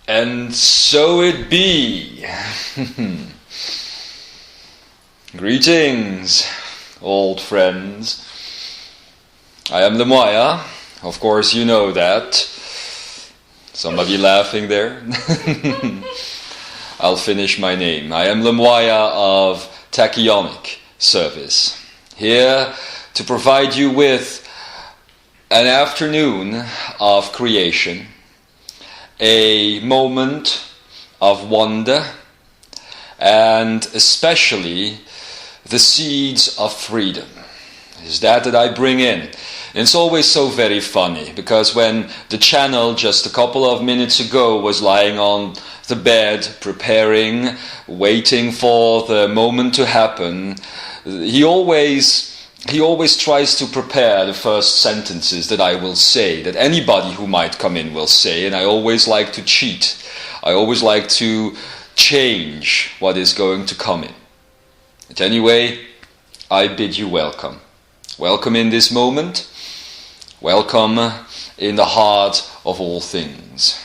And so it be. Greetings, old friends. I am Lemuaya. Of course, you know that. Somebody laughing there? I'll finish my name. I am Lemuaya of Tachyonic Service. Here to provide you with an afternoon of creation, a moment of wonder, and especially the seeds of freedom. Is that I bring in. And it's always so very funny, because when the channel just a couple of minutes ago was lying on the bed, preparing, waiting for the moment to happen, he always tries to prepare the first sentences that I will say, that anybody who might come in will say, and I always like to cheat. I always like to change what is going to come in. But anyway, I bid you welcome. Welcome in this moment. Welcome in the heart of all things.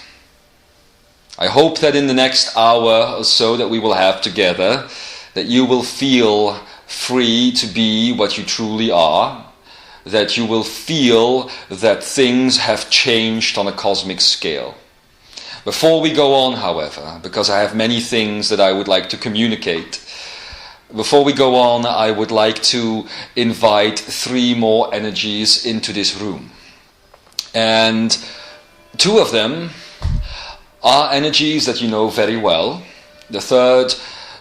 I hope that in the next hour or so that we will have together, that you will feel free to be what you truly are, that you will feel that things have changed on a cosmic scale. Before we go on, however, because I have many things that I would like to communicate, before we go on, I would like to invite 3 more energies into this room. And 2 of them are energies that you know very well. The third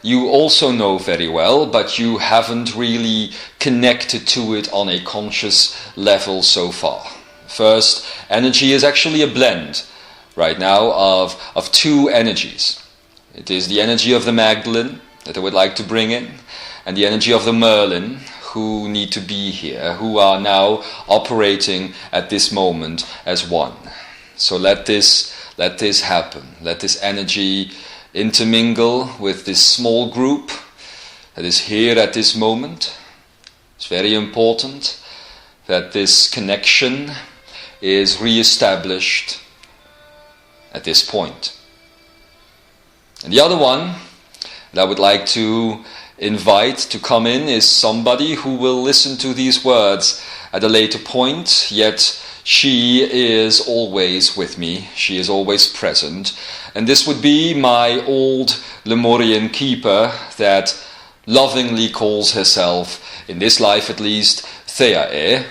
you also know very well, but you haven't really connected to it on a conscious level so far. First energy is actually a blend right now of 2 energies. It is the energy of the Magdalene that I would like to bring in, and the energy of the Merlin, who need to be here, who are now operating at this moment as one. So let this happen. Let this energy intermingle with this small group that is here at this moment. It's very important that this connection is re-established at this point. And the other one that I would like to invite to come in is somebody who will listen to these words at a later point, yet she is always with me, she is always present. And this would be my old Lemurian keeper that lovingly calls herself, in this life at least, Theae.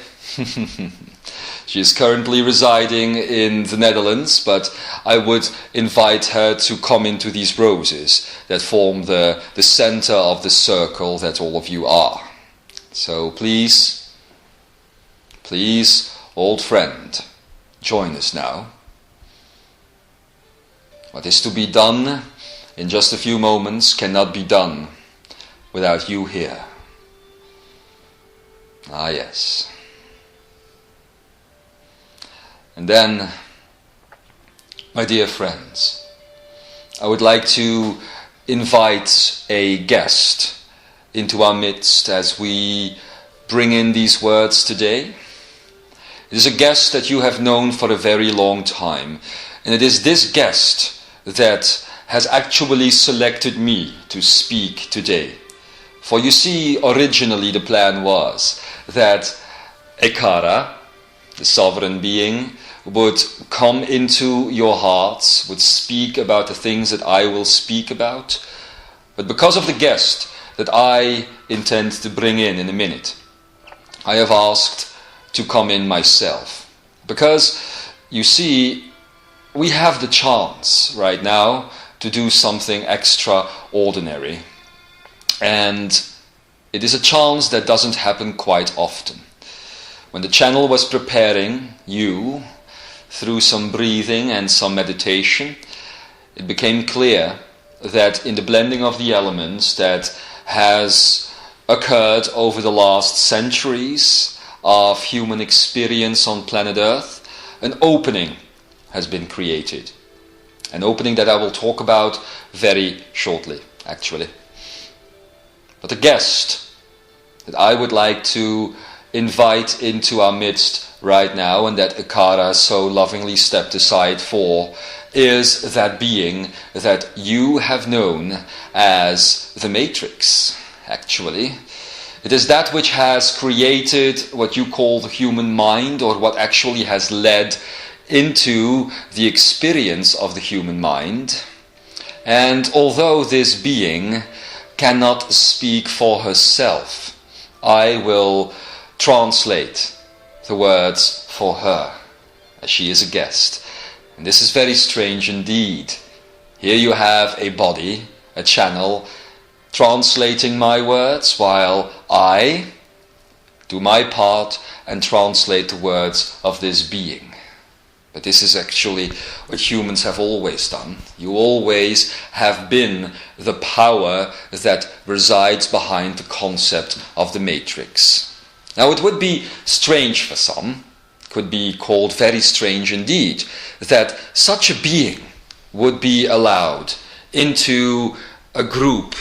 She is currently residing in the Netherlands, but I would invite her to come into these roses that form the center of the circle that all of you are. So please, old friend, join us now. What is to be done in just a few moments cannot be done without you here. Ah, yes. And then, my dear friends, I would like to invite a guest into our midst as we bring in these words today. It is a guest that you have known for a very long time, and it is this guest that has actually selected me to speak today. For you see, originally the plan was that Ekara, the sovereign being, would come into your hearts, would speak about the things that I will speak about. But because of the guest that I intend to bring in a minute, I have asked to come in myself. Because, you see, we have the chance right now to do something extraordinary. And it is a chance that doesn't happen quite often. When the channel was preparing you, through some breathing and some meditation, it became clear that in the blending of the elements that has occurred over the last centuries of human experience on planet Earth, an opening has been created. An opening that I will talk about very shortly, actually. But the guest that I would like to invite into our midst right now, and that Ekara so lovingly stepped aside for, is that being that you have known as the matrix, actually. It is that which has created what you call the human mind, or what actually has led into the experience of the human mind. And although this being cannot speak for herself, I will translate the words for her, as she is a guest. And this is very strange indeed. Here you have a body, a channel, translating my words, while I do my part and translate the words of this being. But this is actually what humans have always done. You always have been the power that resides behind the concept of the matrix. Now it would be strange for some, could be called very strange indeed, that such a being would be allowed into a group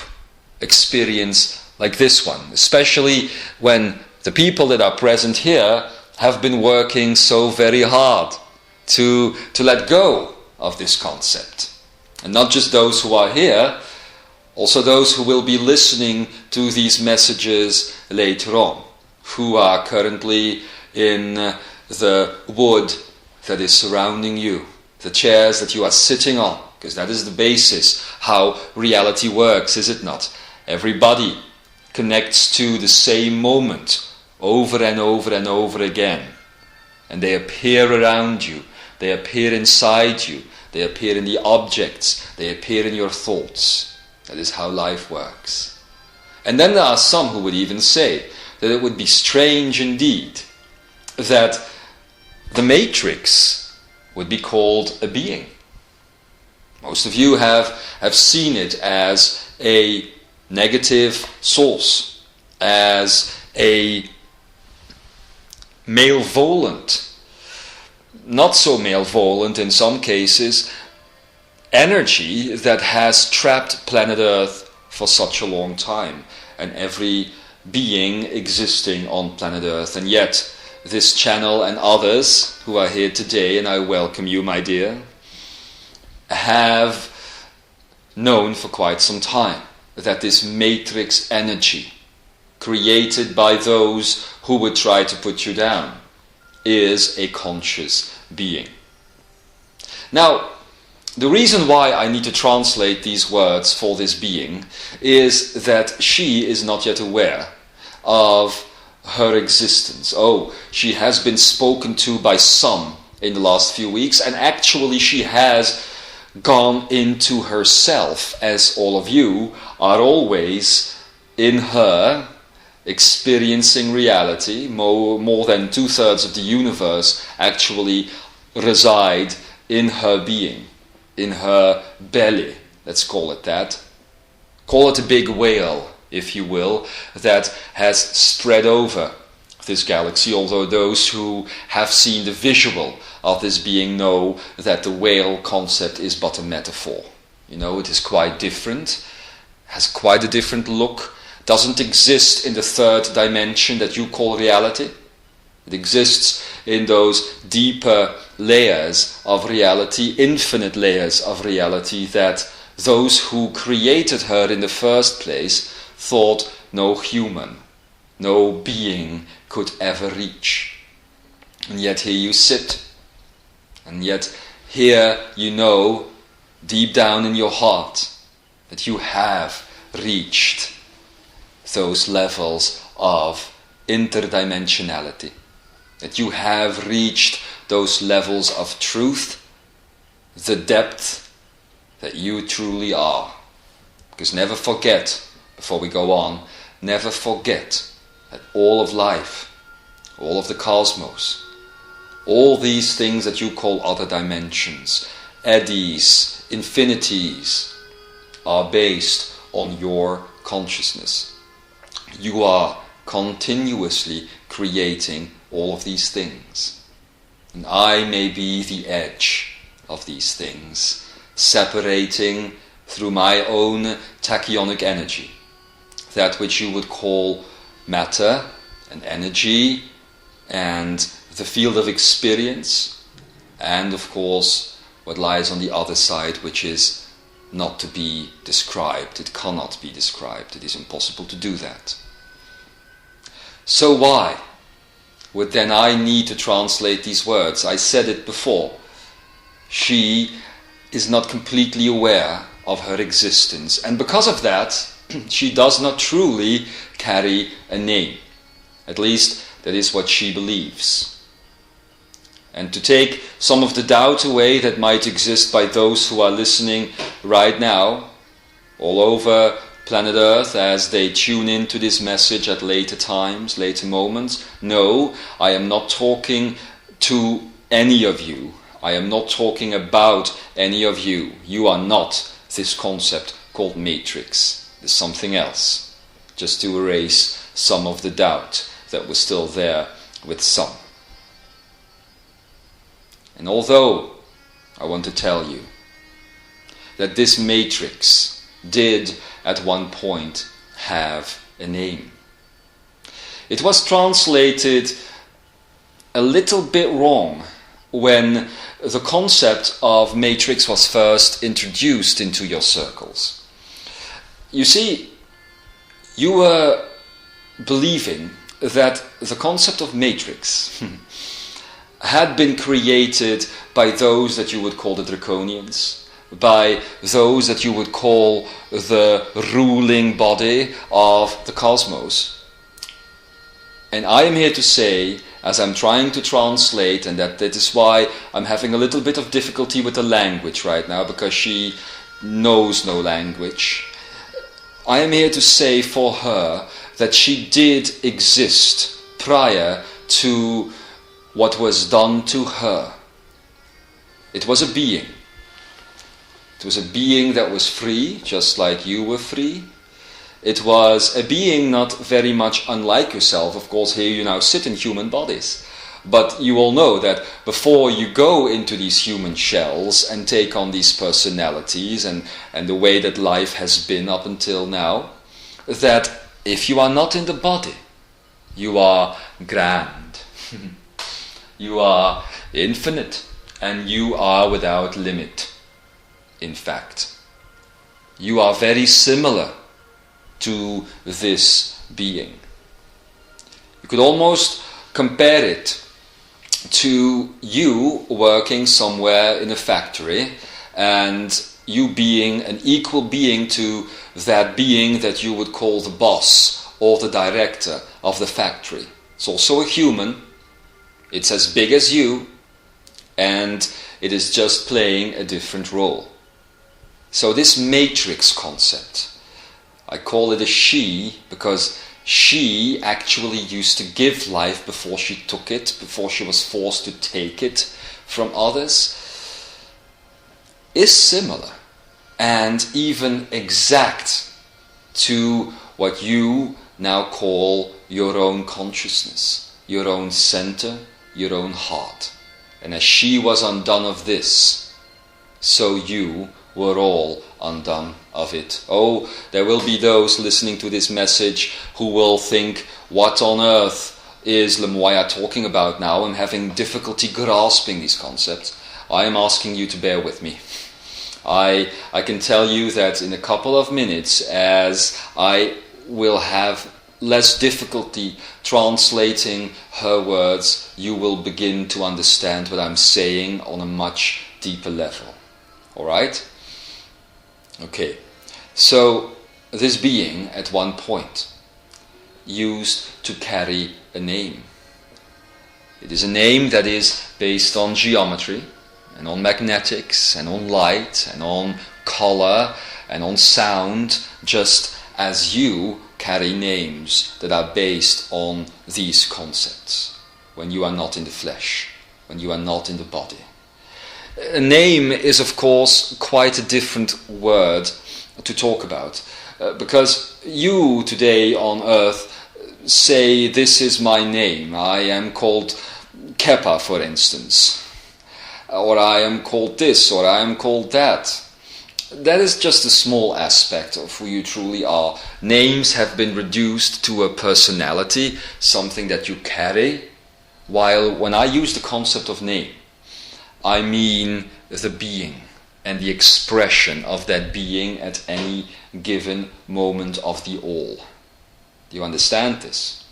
experience like this one, especially when the people that are present here have been working so very hard to let go of this concept. And not just those who are here, also those who will be listening to these messages later on, who are currently in the wood that is surrounding you, the chairs that you are sitting on, because that is the basis how reality works, is it not? Everybody connects to the same moment over and over and over again, and they appear around you, they appear inside you, they appear in the objects, they appear in your thoughts. That is how life works. And then there are some who would even say that it would be strange indeed that the matrix would be called a being. Most of you have seen it as a negative source, as a malevolent, not so malevolent in some cases, energy that has trapped planet Earth for such a long time, and every being existing on planet Earth. And yet this channel and others who are here today, and I welcome you, my dear, have known for quite some time that this matrix energy created by those who would try to put you down is a conscious being. Now, the reason why I need to translate these words for this being is that she is not yet aware of her existence. Oh, she has been spoken to by some in the last few weeks, and actually she has gone into herself, as all of you are always in her, experiencing reality. More than 2/3 of the universe actually reside in her being, in her belly, let's call it that. Call it a big whale, if you will, that has spread over this galaxy, although those who have seen the visual of this being know that the whale concept is but a metaphor. You know, it is quite different, has quite a different look, doesn't exist in the third dimension that you call reality. It exists in those deeper layers of reality, infinite layers of reality, that those who created her in the first place thought no human, no being could ever reach. And yet here you sit, and yet here you know deep down in your heart that you have reached those levels of interdimensionality, that you have reached those levels of truth, the depth that you truly are. Because never forget, before we go on, never forget that all of life, all of the cosmos, all these things that you call other dimensions, eddies, infinities, are based on your consciousness. You are continuously creating all of these things. And I may be the edge of these things, separating through my own tachyonic energy, that which you would call matter and energy and the field of experience, and of course what lies on the other side, which is not to be described. It cannot be described. It is impossible to do that. So why would then I need to translate these words? I said it before. She is not completely aware of her existence, and because of that, she does not truly carry a name. At least that is what she believes. And to take some of the doubt away that might exist by those who are listening right now, all over planet Earth, as they tune into this message at later times, later moments. No, I am not talking to any of you. I am not talking about any of you. You are not this concept called matrix. There's something else, just to erase some of the doubt that was still there with some. And although I want to tell you that this matrix did at one point have a name, it was translated a little bit wrong when the concept of matrix was first introduced into your circles. You see, you were believing that the concept of matrix had been created by those that you would call the draconians, by those that you would call the ruling body of the cosmos. And I am here to say, as I'm trying to translate, and that is why I'm having a little bit of difficulty with the language right now, because she knows no language. I am here to say for her that she did exist prior to what was done to her. It was a being. It was a being that was free, just like you were free. It was a being not very much unlike yourself. Of course, here you now sit in human bodies. But you all know that before you go into these human shells and take on these personalities and the way that life has been up until now, that if you are not in the body, you are grand. You are infinite, and you are without limit. In fact, you are very similar to this being. You could almost compare it to you working somewhere in a factory and you being an equal being to that being that you would call the boss or the director of the factory. It's also a human. It's as big as you, and it is just playing a different role. So this matrix concept, I call it a she because she actually used to give life before she took it, before she was forced to take it from others, is similar and even exact to what you now call your own consciousness, your own center, your own heart. And as she was undone of this, so you were all undone of it. Oh, there will be those listening to this message who will think, what on earth is Lemuaya talking about now? I'm having difficulty grasping these concepts. I am asking you to bear with me. I can tell you that in a couple of minutes, as I will have less difficulty translating her words, you will begin to understand what I'm saying on a much deeper level. Alright? Okay. So, this being at one point used to carry a name. It is a name that is based on geometry and on magnetics and on light and on color and on sound, just as you carry names that are based on these concepts when you are not in the flesh, when you are not in the body. A name is, of course, quite a different word to talk about, because you today on earth say, this is my name. I am called Kepa, for instance, or I am called this, or I am called that. That is just a small aspect of who you truly are. Names have been reduced to a personality, something that you carry, while when I use the concept of name, I mean the being and the expression of that being at any given moment of the all. Do you understand this?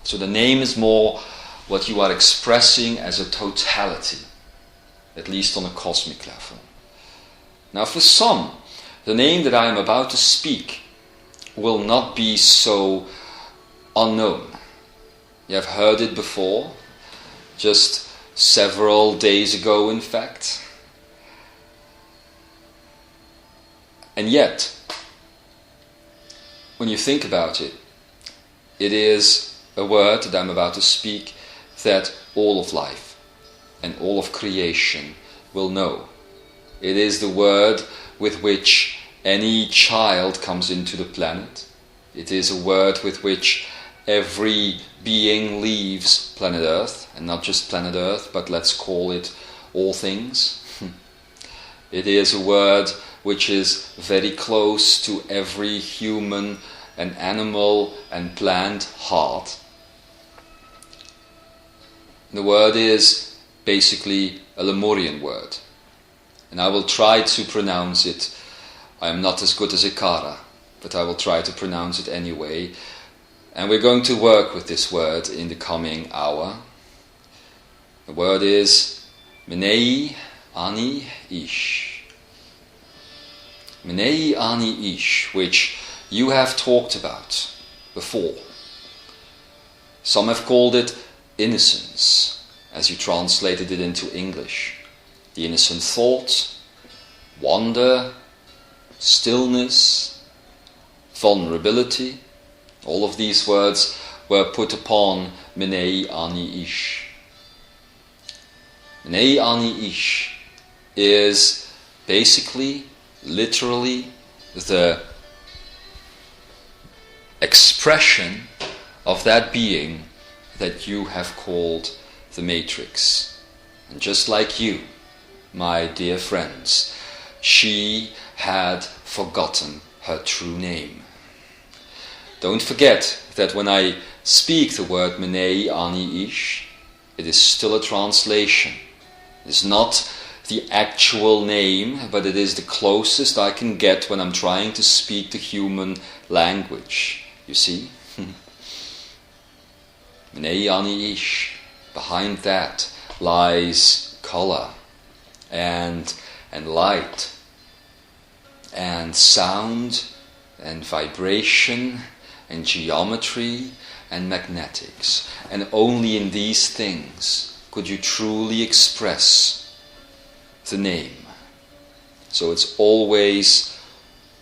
So the name is more what you are expressing as a totality, at least on a cosmic level. Now for some, the name that I am about to speak will not be so unknown. You have heard it before, just several days ago in fact. And yet, when you think about it, it is a word that I'm about to speak that all of life and all of creation will know. It is the word with which any child comes into the planet. It is a word with which every being leaves planet Earth, and not just planet Earth, but let's call it all things. It is a word which is very close to every human and animal and plant heart. The word is basically a Lemurian word, and I will try to pronounce it. I am not as good as Ikara, but I will try to pronounce it anyway. And we're going to work with this word in the coming hour. The word is Menei Ahni Ish. Menei Ahni Ish, which you have talked about before. Some have called it innocence, as you translated it into English. The innocent thought, wonder, stillness, vulnerability. All of these words were put upon Menei Ahni Ish. Menei Ahni Ish is basically, literally, the expression of that being that you have called the Matrix. And just like you, my dear friends, she had forgotten her true name. Don't forget that when I speak the word Menei Ahni Ish, it is still a translation. It is not the actual name, but it is the closest I can get when I'm trying to speak the human language. You see? Menei Ahni Ish. Behind that lies color and light and sound and vibration and geometry and magnetics. And only in these things could you truly express the name. So it's always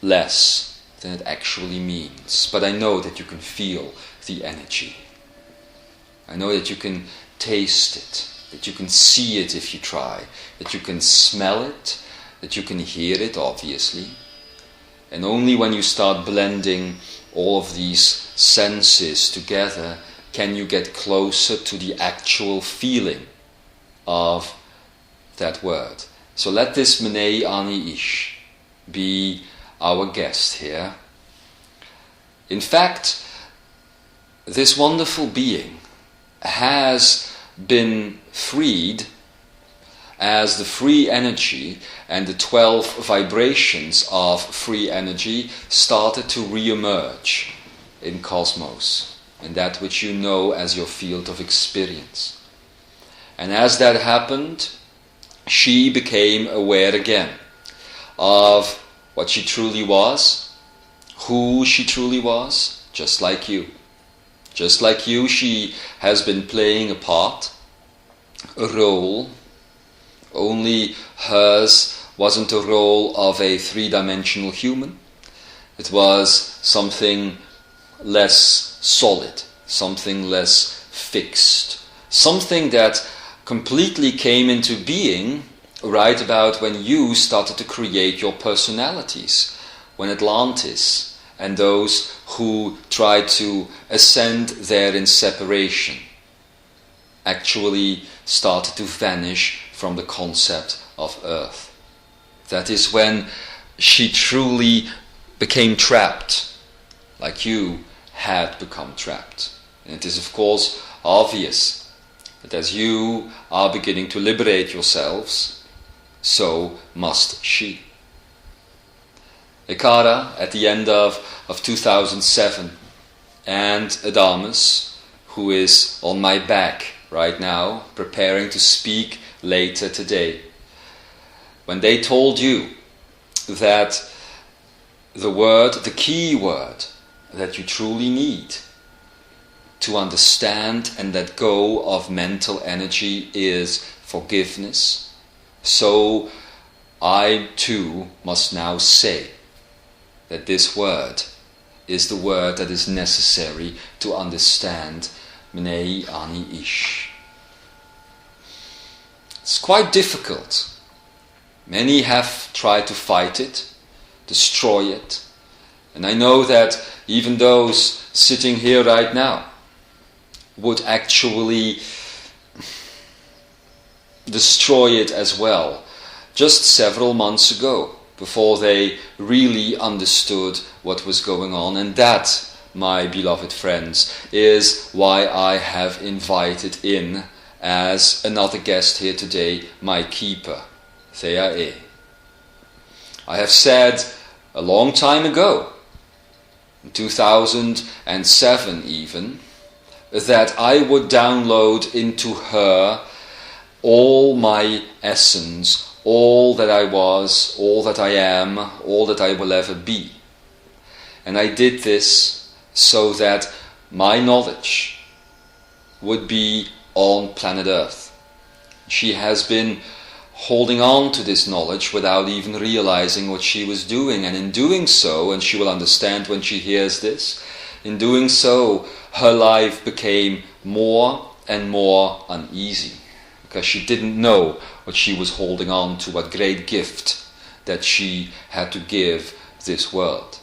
less than it actually means. But I know that you can feel the energy. I know that you can taste it, that you can see it if you try, that you can smell it, that you can hear it, obviously. And only when you start blending all of these senses together can you get closer to the actual feeling of that word. So let this Menei Ahni Ish be our guest here. In fact, this wonderful being has been freed as the free energy and the 12 vibrations of free energy started to re-emerge in cosmos, in that which you know as your field of experience. And as that happened, she became aware again of what she truly was, who she truly was, just like you. Just like you, she has been playing a part, a role, only hers wasn't a role of a three-dimensional human. It was something less solid, something less fixed, something that completely came into being right about when you started to create your personalities, when Atlantis and those who tried to ascend there in separation actually started to vanish from the concept of Earth. That is when she truly became trapped, like you had become trapped. And it is of course obvious that as you are beginning to liberate yourselves, so must she. Ekara, at the end of 2007, and Adamus, who is on my back right now, preparing to speak later today, when they told you that the key word that you truly need to understand and let go of mental energy is forgiveness, so I too must now say that this word is the word that is necessary to understand Menei Ahni Ish. It's quite difficult. Many have tried to fight it, destroy it, and I know that even those sitting here right now would actually destroy it as well, just several months ago, before they really understood what was going on. And that, my beloved friends, is why I have invited in as another guest here today, my keeper, Thea. I have said a long time ago, in 2007 even, that I would download into her all my essence, all that I was, all that I am, all that I will ever be. And I did this so that my knowledge would be on planet Earth. She has been holding on to this knowledge without even realizing what she was doing, and in doing so, and she will understand when she hears this, in doing so, her life became more and more uneasy, because she didn't know what she was holding on to, what great gift that she had to give this world.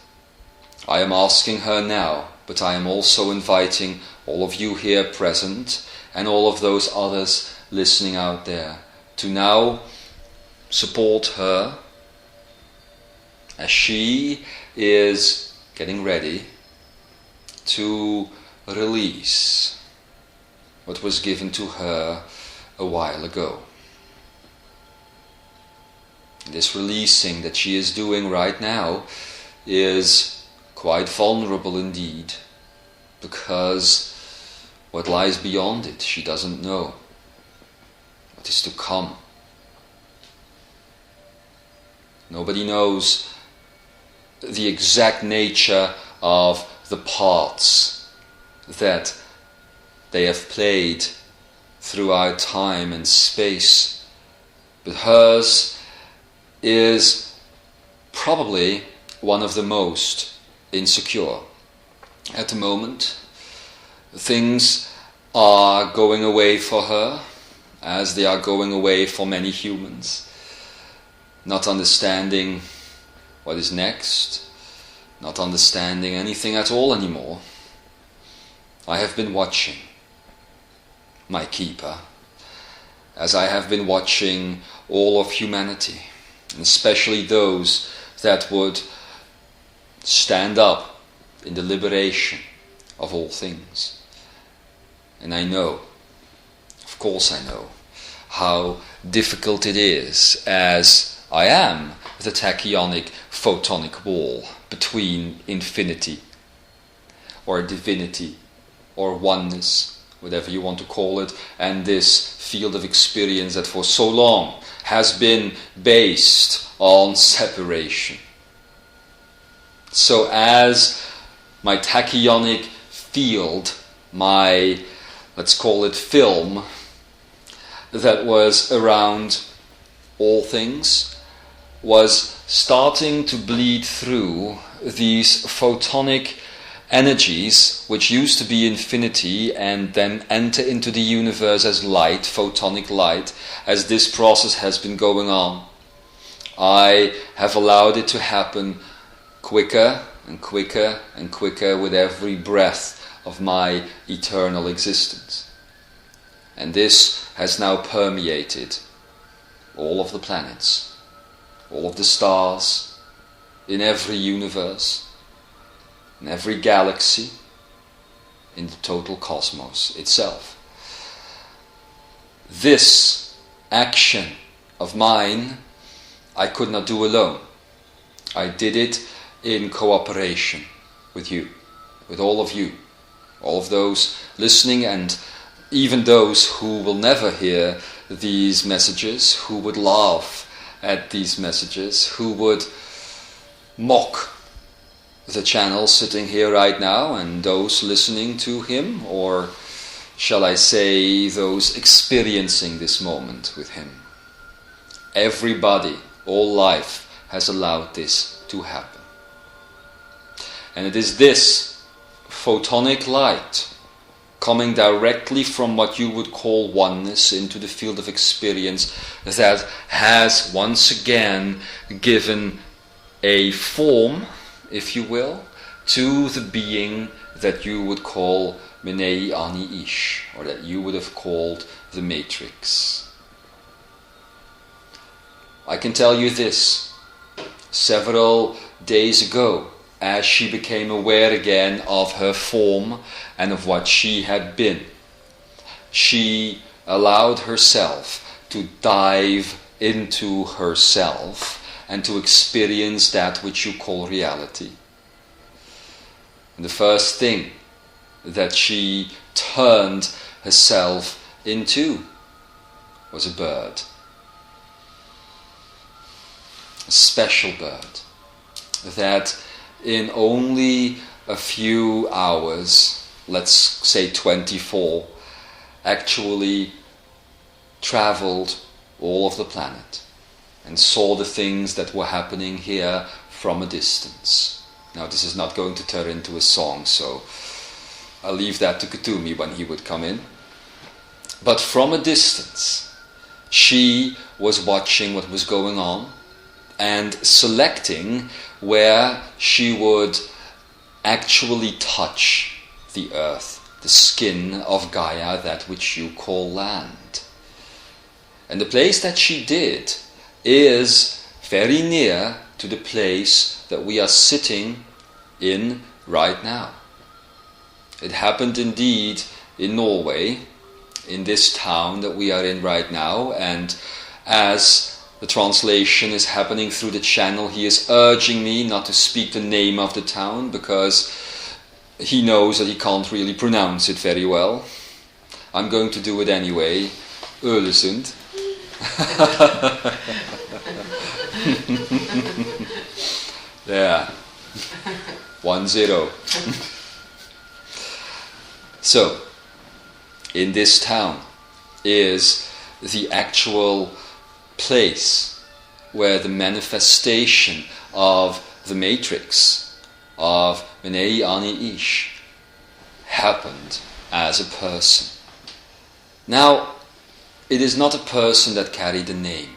I am asking her now, but I am also inviting all of you here present and all of those others listening out there to now support her as she is getting ready to release what was given to her a while ago. This releasing that she is doing right now is quite vulnerable indeed, because what lies beyond it she doesn't know. What is to come? Nobody knows the exact nature of the parts that they have played throughout time and space, but hers is probably one of the most insecure. At the moment, things are going away for her, as they are going away for many humans, not understanding what is next, not understanding anything at all anymore. I have been watching, my keeper, as I have been watching all of humanity, and especially those that would stand up in the liberation of all things. And I know, of course I know, how difficult it is, as I am the tachyonic photonic wall between infinity or divinity or oneness, whatever you want to call it, and this field of experience that for so long has been based on separation. So as my tachyonic field, my, let's call it film, that was around all things, was starting to bleed through these photonic energies which used to be infinity and then enter into the universe as light, photonic light, as this process has been going on. I have allowed it to happen quicker and quicker and quicker with every breath of my eternal existence. And this has now permeated all of the planets, all of the stars, in every universe, in every galaxy, in the total cosmos itself. This action of mine I could not do alone. I did it in cooperation with you, with all of you, all of those listening, and even those who will never hear these messages, who would laugh at these messages, who would mock the channel sitting here right now, and those listening to him, or shall I say those experiencing this moment with him. Everybody, all life has allowed this to happen. And it is this photonic light coming directly from what you would call oneness into the field of experience that has once again given a form, if you will, to the being that you would call Menei Ahni Ish, or that you would have called the Matrix. I can tell you this, several days ago, as she became aware again of her form and of what she had been, she allowed herself to dive into herself and to experience that which you call reality. And the first thing that she turned herself into was a bird. A special bird that in only a few hours, let's say 24, actually traveled all of the planet and saw the things that were happening here from a distance. Now, this is not going to turn into a song, so I'll leave that to Kutumi when he would come in. But from a distance, she was watching what was going on and selecting where she would actually touch the earth, the skin of Gaia, that which you call land. And the place that she did is very near to the place that we are sitting in right now. It happened indeed in Norway, in this town that we are in right now, and as the translation is happening through the channel, he is urging me not to speak the name of the town because he knows that he can't really pronounce it very well. I'm going to do it anyway. Öresund. Yeah. 1-0. So, in this town is the actual place where the manifestation of the matrix of Menei Ahni Ish happened as a person. Now, it is not a person that carried a name.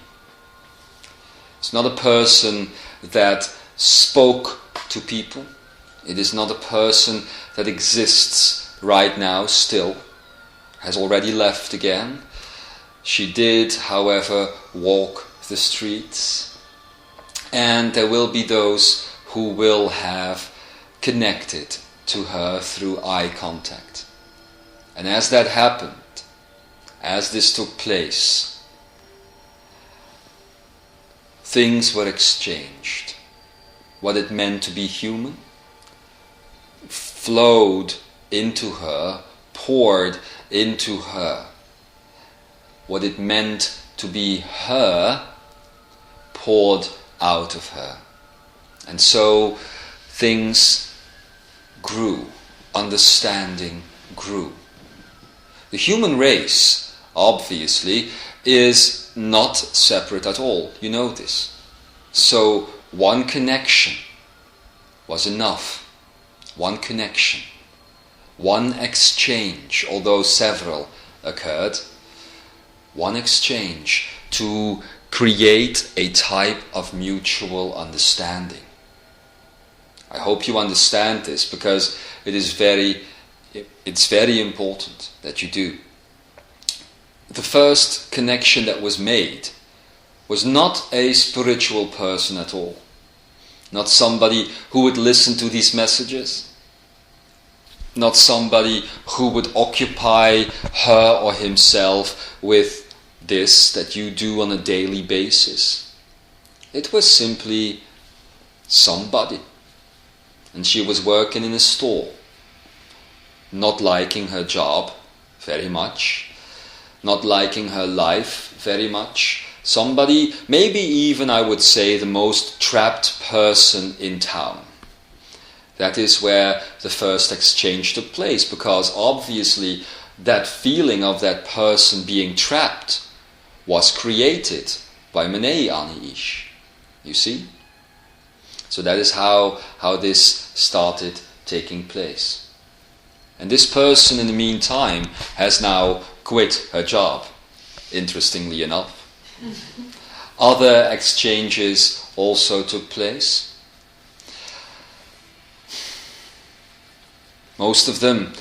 It's not a person that spoke to people. It is not a person that exists right now still, has already left again. She did, however, walk the streets, and there will be those who will have connected to her through eye contact. And as that happened, as this took place, things were exchanged. What it meant to be human flowed into her, poured into her. What it meant to be her poured out of her. And so things grew, understanding grew. The human race, obviously, is not separate at all. You know this. So one connection was enough. One connection. One exchange, although several occurred. One exchange to create a type of mutual understanding. I hope you understand this, because it's very important that you do. The first connection that was made was not a spiritual person at all. Not somebody who would listen to these messages. Not somebody who would occupy her or himself with this that you do on a daily basis. It was simply somebody. And she was working in a store, not liking her job very much, not liking her life very much. Somebody, maybe even I would say the most trapped person in town. That is where the first exchange took place, because obviously that feeling of that person being trapped was created by Menei Ahni Ish. You see? So that is how this started taking place. And this person in the meantime has now quit her job, interestingly enough. Other exchanges also took place. Most of them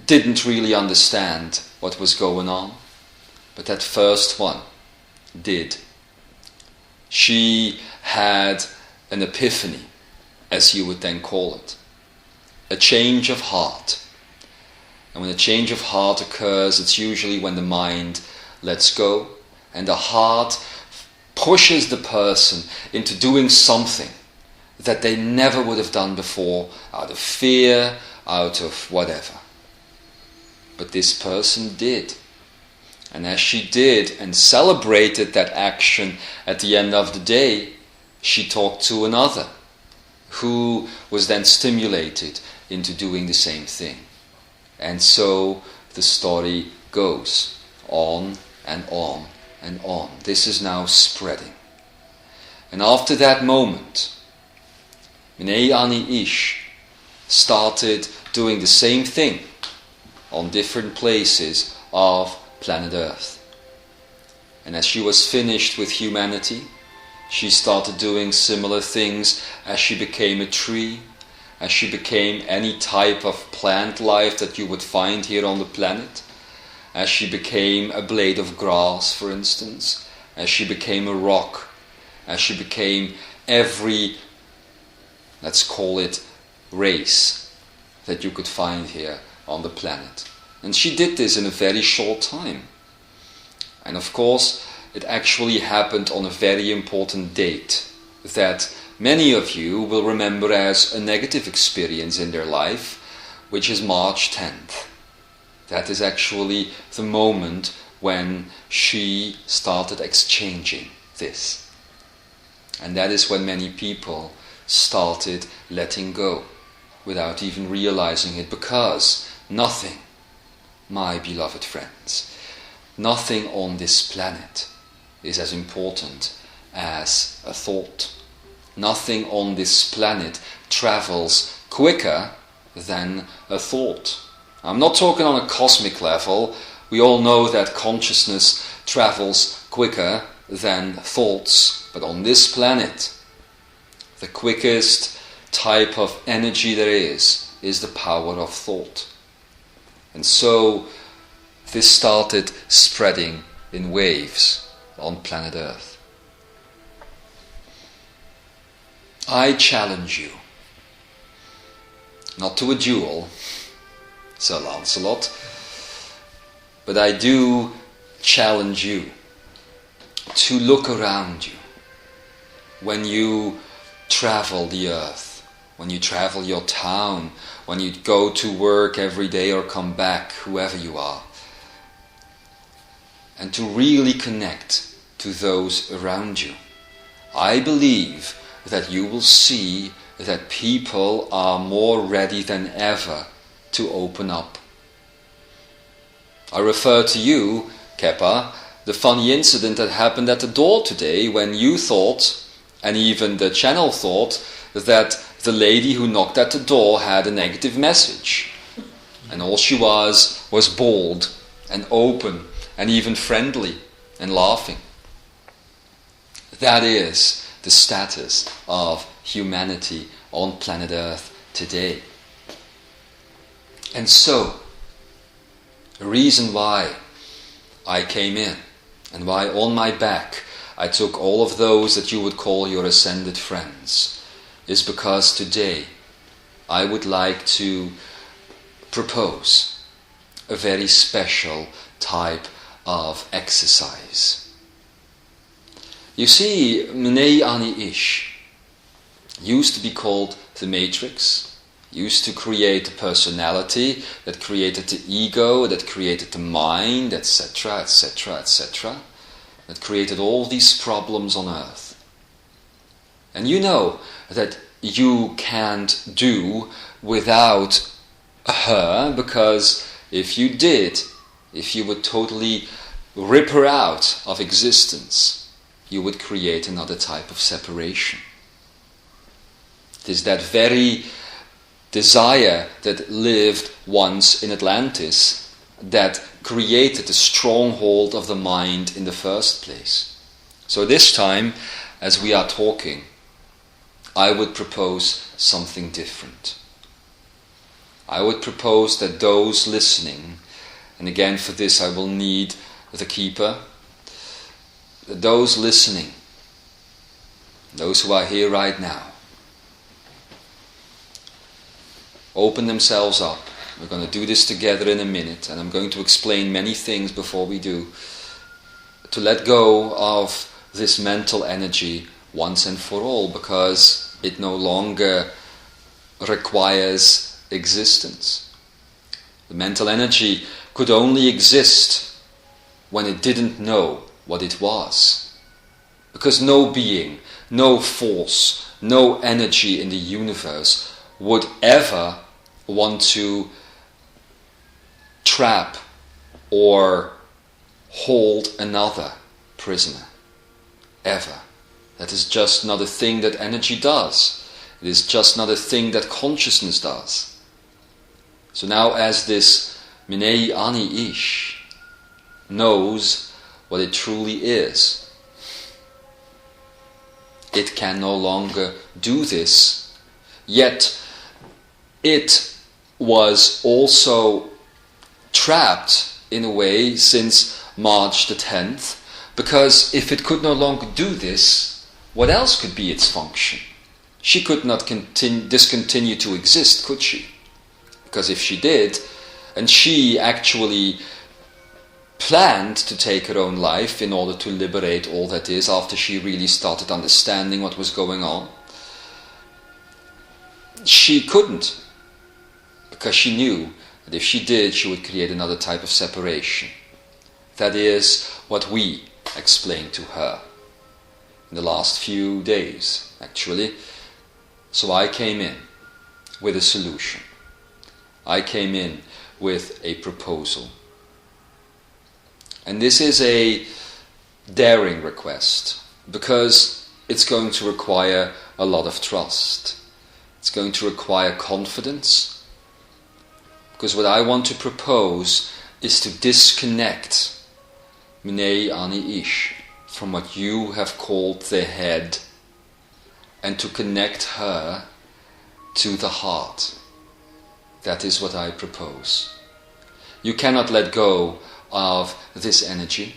didn't really understand what was going on, but that first one did. She had an epiphany, as you would then call it, a change of heart. And when a change of heart occurs, it's usually when the mind lets go and the heart pushes the person into doing something that they never would have done before, out of fear, out of whatever. But this person did. And as she did and celebrated that action at the end of the day, she talked to another who was then stimulated into doing the same thing. And so the story goes on and on and on. This is now spreading. And after that moment, Menei Ahni Ish started doing the same thing on different places of planet Earth. And as she was finished with humanity, she started doing similar things as she became a tree, as she became any type of plant life that you would find here on the planet, as she became a blade of grass, for instance, as she became a rock, as she became every, let's call it, race that you could find here on the planet. And she did this in a very short time. And of course, it actually happened on a very important date that many of you will remember as a negative experience in their life, which is March 10th. That is actually the moment when she started exchanging this. And that is when many people started letting go without even realizing it, because nothing, my beloved friends, nothing on this planet is as important as a thought. Nothing on this planet travels quicker than a thought. I'm not talking on a cosmic level. We all know that consciousness travels quicker than thoughts. But on this planet, the quickest type of energy there is the power of thought. And so this started spreading in waves on planet Earth. I challenge you, not to a duel, Sir Lancelot, but I do challenge you to look around you when you travel the earth, when you travel your town, when you go to work every day or come back, whoever you are, and to really connect to those around you. I believe that you will see that people are more ready than ever to open up. I refer to you, Kepa, the funny incident that happened at the door today when you thought, and even the channel thought, that the lady who knocked at the door had a negative message. And all she was bold and open and even friendly and laughing. That is the status of humanity on planet Earth today. And so, the reason why I came in and why on my back I took all of those that you would call your ascended friends is because today I would like to propose a very special type of exercise. You see, Menei Ahni Ish used to be called the matrix, used to create a personality that created the ego, that created the mind, etc., etc., etc., that created all these problems on earth. And you know that you can't do without her, because if you did, if you would totally rip her out of existence, you would create another type of separation. It is that very desire that lived once in Atlantis that created the stronghold of the mind in the first place. So this time, as we are talking, I would propose something different. I would propose that those listening, and again for this I will need the keeper, that those listening, those who are here right now, open themselves up. We're going to do this together in a minute, and I'm going to explain many things before we do, to let go of this mental energy once and for all, because it no longer requires existence. The mental energy could only exist when it didn't know what it was, because no being, no force, no energy in the universe would ever want to trap or hold another prisoner, ever. That is just not a thing that energy does. It is just not a thing that consciousness does. So now, as this Menei Ahni Ish knows what it truly is, it can no longer do this, yet it was also trapped in a way since March the 10th, because if it could no longer do this, what else could be its function? She could not discontinue to exist, could she? Because if she did, and she actually planned to take her own life in order to liberate all that is after she really started understanding what was going on, she couldn't, because she knew that if she did, she would create another type of separation. That is what we explained to her in the last few days, actually. So I came in with a solution. I came in with a proposal. And this is a daring request, because it's going to require a lot of trust. It's going to require confidence, because what I want to propose is to disconnect Menei Ahni Ish from what you have called the head, and to connect her to the heart. That is what I propose. You cannot let go of this energy,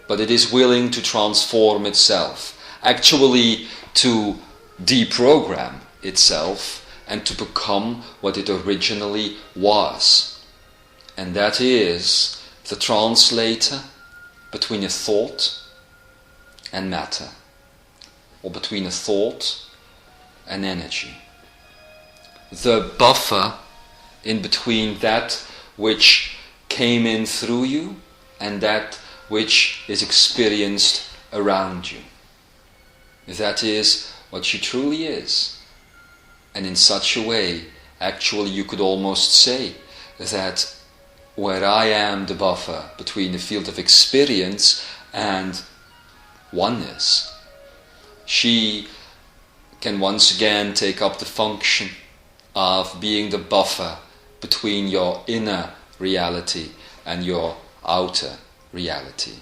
but it is willing to transform itself, actually to deprogram itself and to become what it originally was. And that is the translator between a thought and matter, or between a thought and energy. The buffer in between that which came in through you and that which is experienced around you. That is what she truly is. And in such a way, actually you could almost say that where I am the buffer between the field of experience and oneness, she can once again take up the function of being the buffer between your inner reality and your outer reality.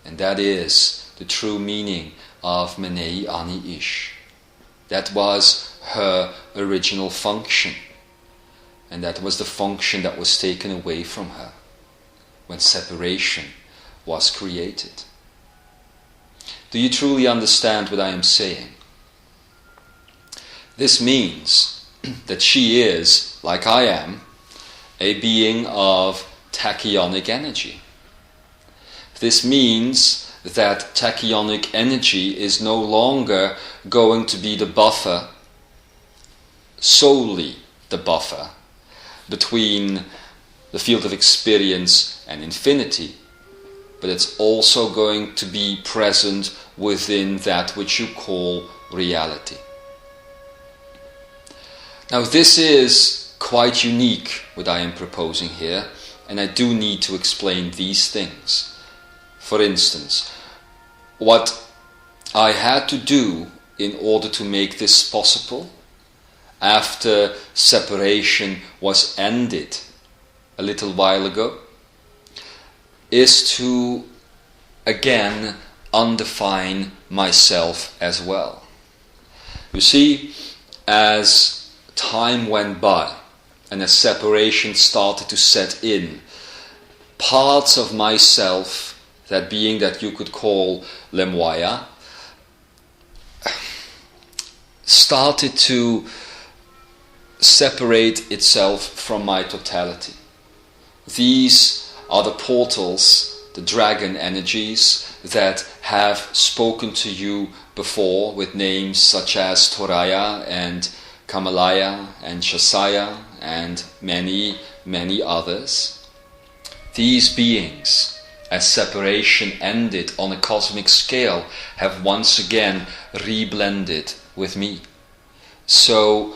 And that is the true meaning of Menei Ahni Ish. That was her original function. And that was the function that was taken away from her when separation was created. Do you truly understand what I am saying? This means that she is, like I am, a being of tachyonic energy. This means that tachyonic energy is no longer going to be the buffer, solely the buffer, between the field of experience and infinity, but it's also going to be present within that which you call reality. Now this is quite unique, what I am proposing here, and I do need to explain these things. For instance, what I had to do in order to make this possible, after separation was ended a little while ago, is to again undefine myself as well. You see, as time went by and as separation started to set in, parts of myself, that being that you could call Lemuaya, started to separate itself from my totality. These are the portals, the dragon energies that have spoken to you before with names such as Toraya and Kamalaya and Shasaya and many, many others. These beings, as separation ended on a cosmic scale, have once again reblended with me. So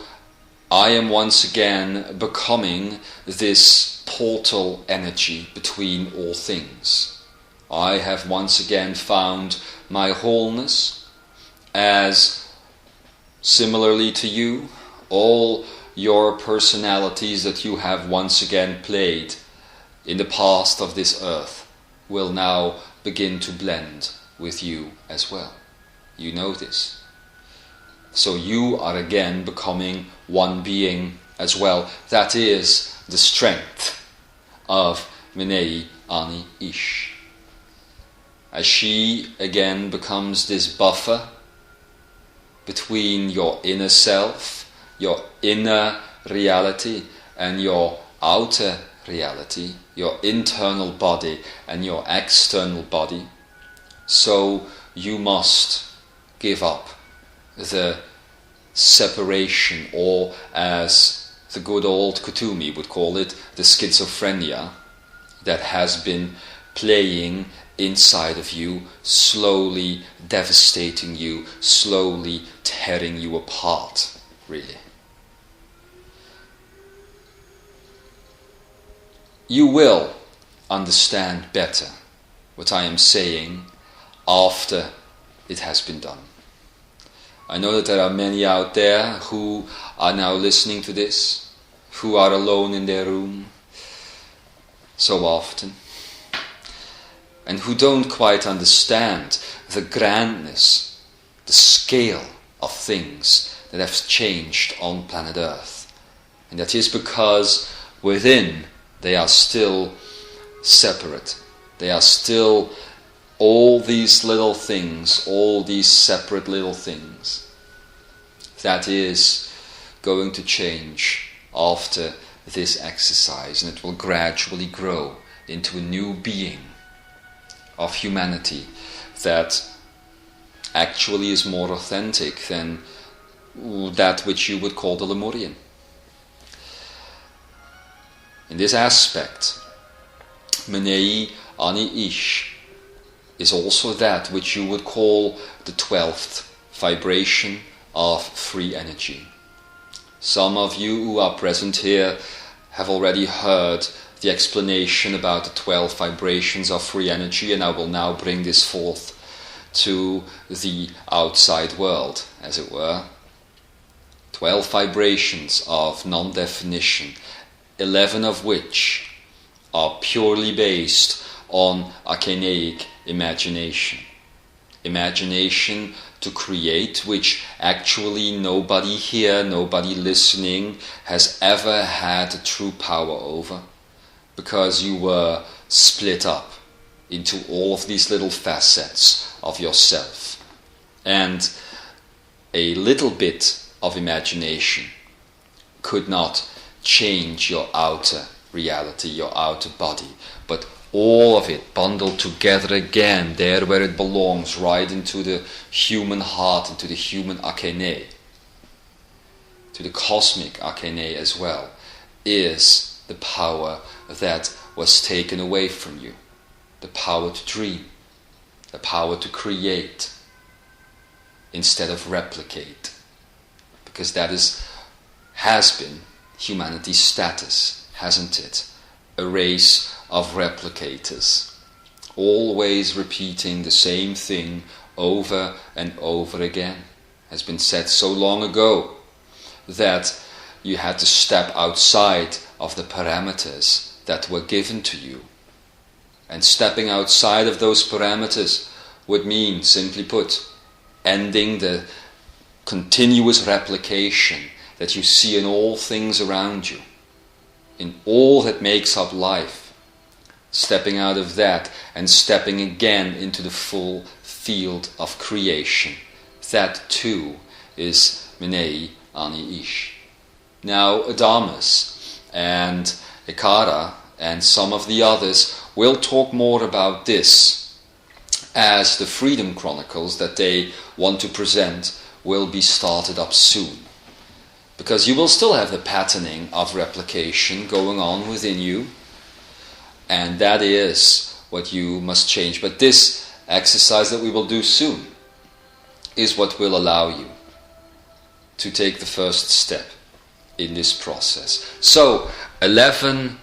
I am once again becoming this portal energy between all things. I have once again found my wholeness, as similarly to you, all your personalities that you have once again played in the past of this earth will now begin to blend with you as well. You know this. So you are again becoming one being as well. That is the strength of Menei Ahni Ish. As she again becomes this buffer between your inner self, your inner reality, and your outer reality, your internal body and your external body, so you must give up the separation, or as the good old Kutumi would call it, the schizophrenia that has been playing inside of you, slowly devastating you, slowly tearing you apart, really. You will understand better what I am saying after it has been done. I know that there are many out there who are now listening to this, who are alone in their room so often, and who don't quite understand the grandness, the scale of things that have changed on planet Earth. And that is because within they are still separate. They are still all these little things, all these separate little things. That is going to change after this exercise, and it will gradually grow into a new being of humanity that actually is more authentic than that which you would call the Lemurian. In this aspect, Menei Ahni Ish is also that which you would call the 12th vibration of free energy. Some of you who are present here have already heard the explanation about the 12 vibrations of free energy, and I will now bring this forth to the outside world, as it were. 12 vibrations of non-definition, 11 of which are purely based on Achenaic imagination. Imagination to create, which actually nobody here, nobody listening has ever had a true power over, because you were split up into all of these little facets of yourself. And a little bit of imagination could not change your outer reality, your outer body, but all of it bundled together again, there where it belongs, right into the human heart, into the human Akene, to the cosmic Akene as well, is the power that was taken away from you. The power to dream, the power to create instead of replicate. Because that has been humanity's status, hasn't it? A race of replicators, always repeating the same thing over and over again. Has been said so long ago that you had to step outside of the parameters that were given to you. And stepping outside of those parameters would mean, simply put, ending the continuous replication that you see in all things around you, in all that makes up life. Stepping out of that and stepping again into the full field of creation. That too is Menei Ahni Ish. Now Adamus and Ekara and some of the others will talk more about this as the Freedom Chronicles that they want to present will be started up soon. Because you will still have the patterning of replication going on within you, and that is what you must change. But this exercise that we will do soon is what will allow you to take the first step in this process. So, 11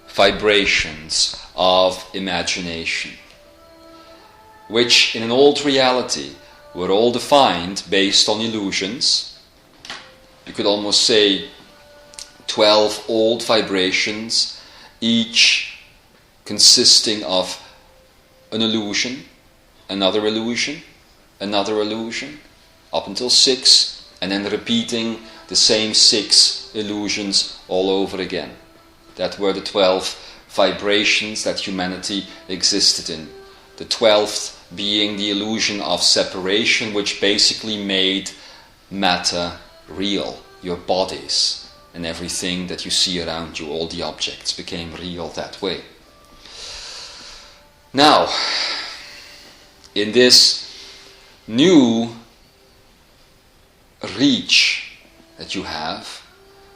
vibrations of imagination, which in an old reality were all defined based on illusions. You could almost say 12 old vibrations, each consisting of an illusion, another illusion, another illusion, up until 6, and then repeating the same 6 illusions all over again. That were the 12 vibrations that humanity existed in. The 12th being the illusion of separation, which basically made matter real. Your bodies and everything that you see around you, all the objects, became real that way. Now, in this new reach that you have,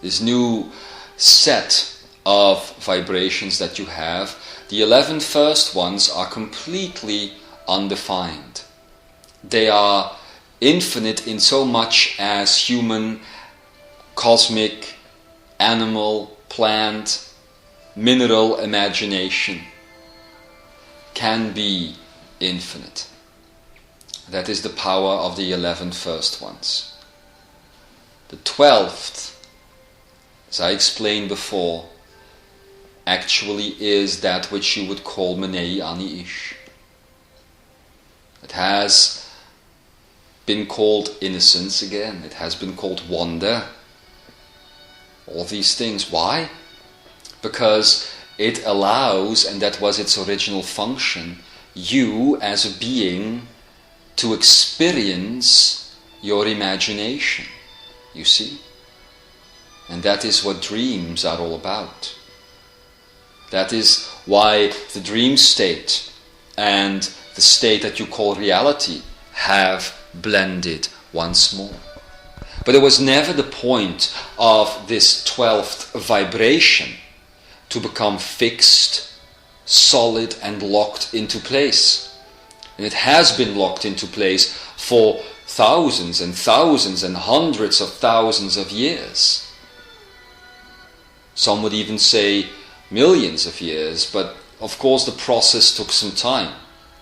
this new set of vibrations that you have, the 11 first ones are completely undefined. They are infinite in so much as human, cosmic, animal, plant, mineral imagination can be infinite. That is the power of the 11 first ones. The 12th, as I explained before, actually is that which you would call Menei Ahni Ish. It has been called innocence again. It has been called wonder. All these things. Why? Because it allows, and that was its original function, you as a being to experience your imagination. You see? And that is what dreams are all about. That is why the dream state and the state that you call reality have blended once more. But it was never the point of this 12th vibration to become fixed, solid and locked into place. And it has been locked into place for thousands and thousands and hundreds of thousands of years. Some would even say millions of years, but of course the process took some time.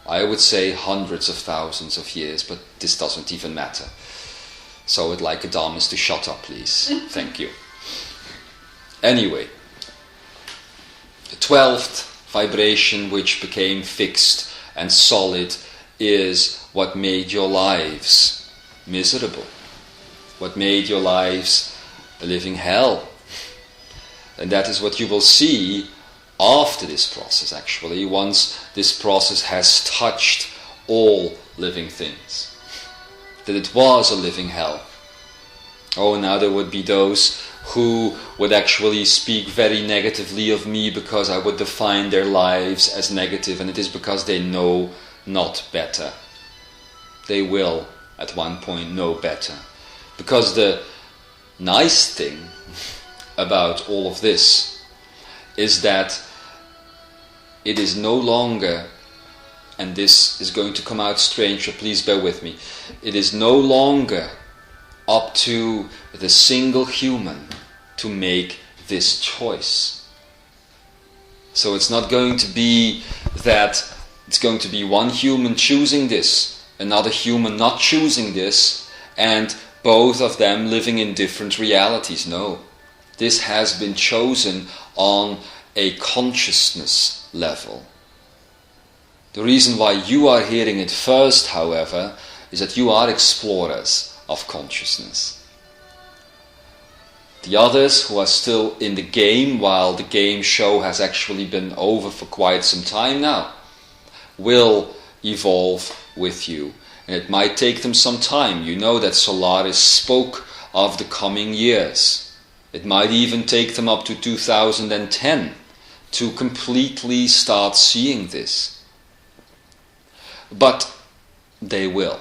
I would say hundreds of thousands of years, but this doesn't even matter. So I would like Adamus to shut up, please. Thank you. Anyway, the 12th vibration which became fixed and solid is what made your lives miserable, what made your lives a living hell. And that is what you will see after this process, actually, once this process has touched all living things. That it was a living hell. Oh, now there would be those who would actually speak very negatively of me because I would define their lives as negative, and it is because they know not better. They will at one point know better. Because the nice thing about all of this is that it is no longer, and this is going to come out strange, so please bear with me, it is no longer up to the single human to make this choice. So it's not going to be that it's going to be one human choosing this, another human not choosing this, and both of them living in different realities. No. This has been chosen on a consciousness level. The reason why you are hearing it first, however, is that you are explorers of consciousness. The others who are still in the game, while the game show has actually been over for quite some time now, will evolve with you. And it might take them some time. You know that Solaris spoke of the coming years. It might even take them up to 2010 to completely start seeing this. But they will.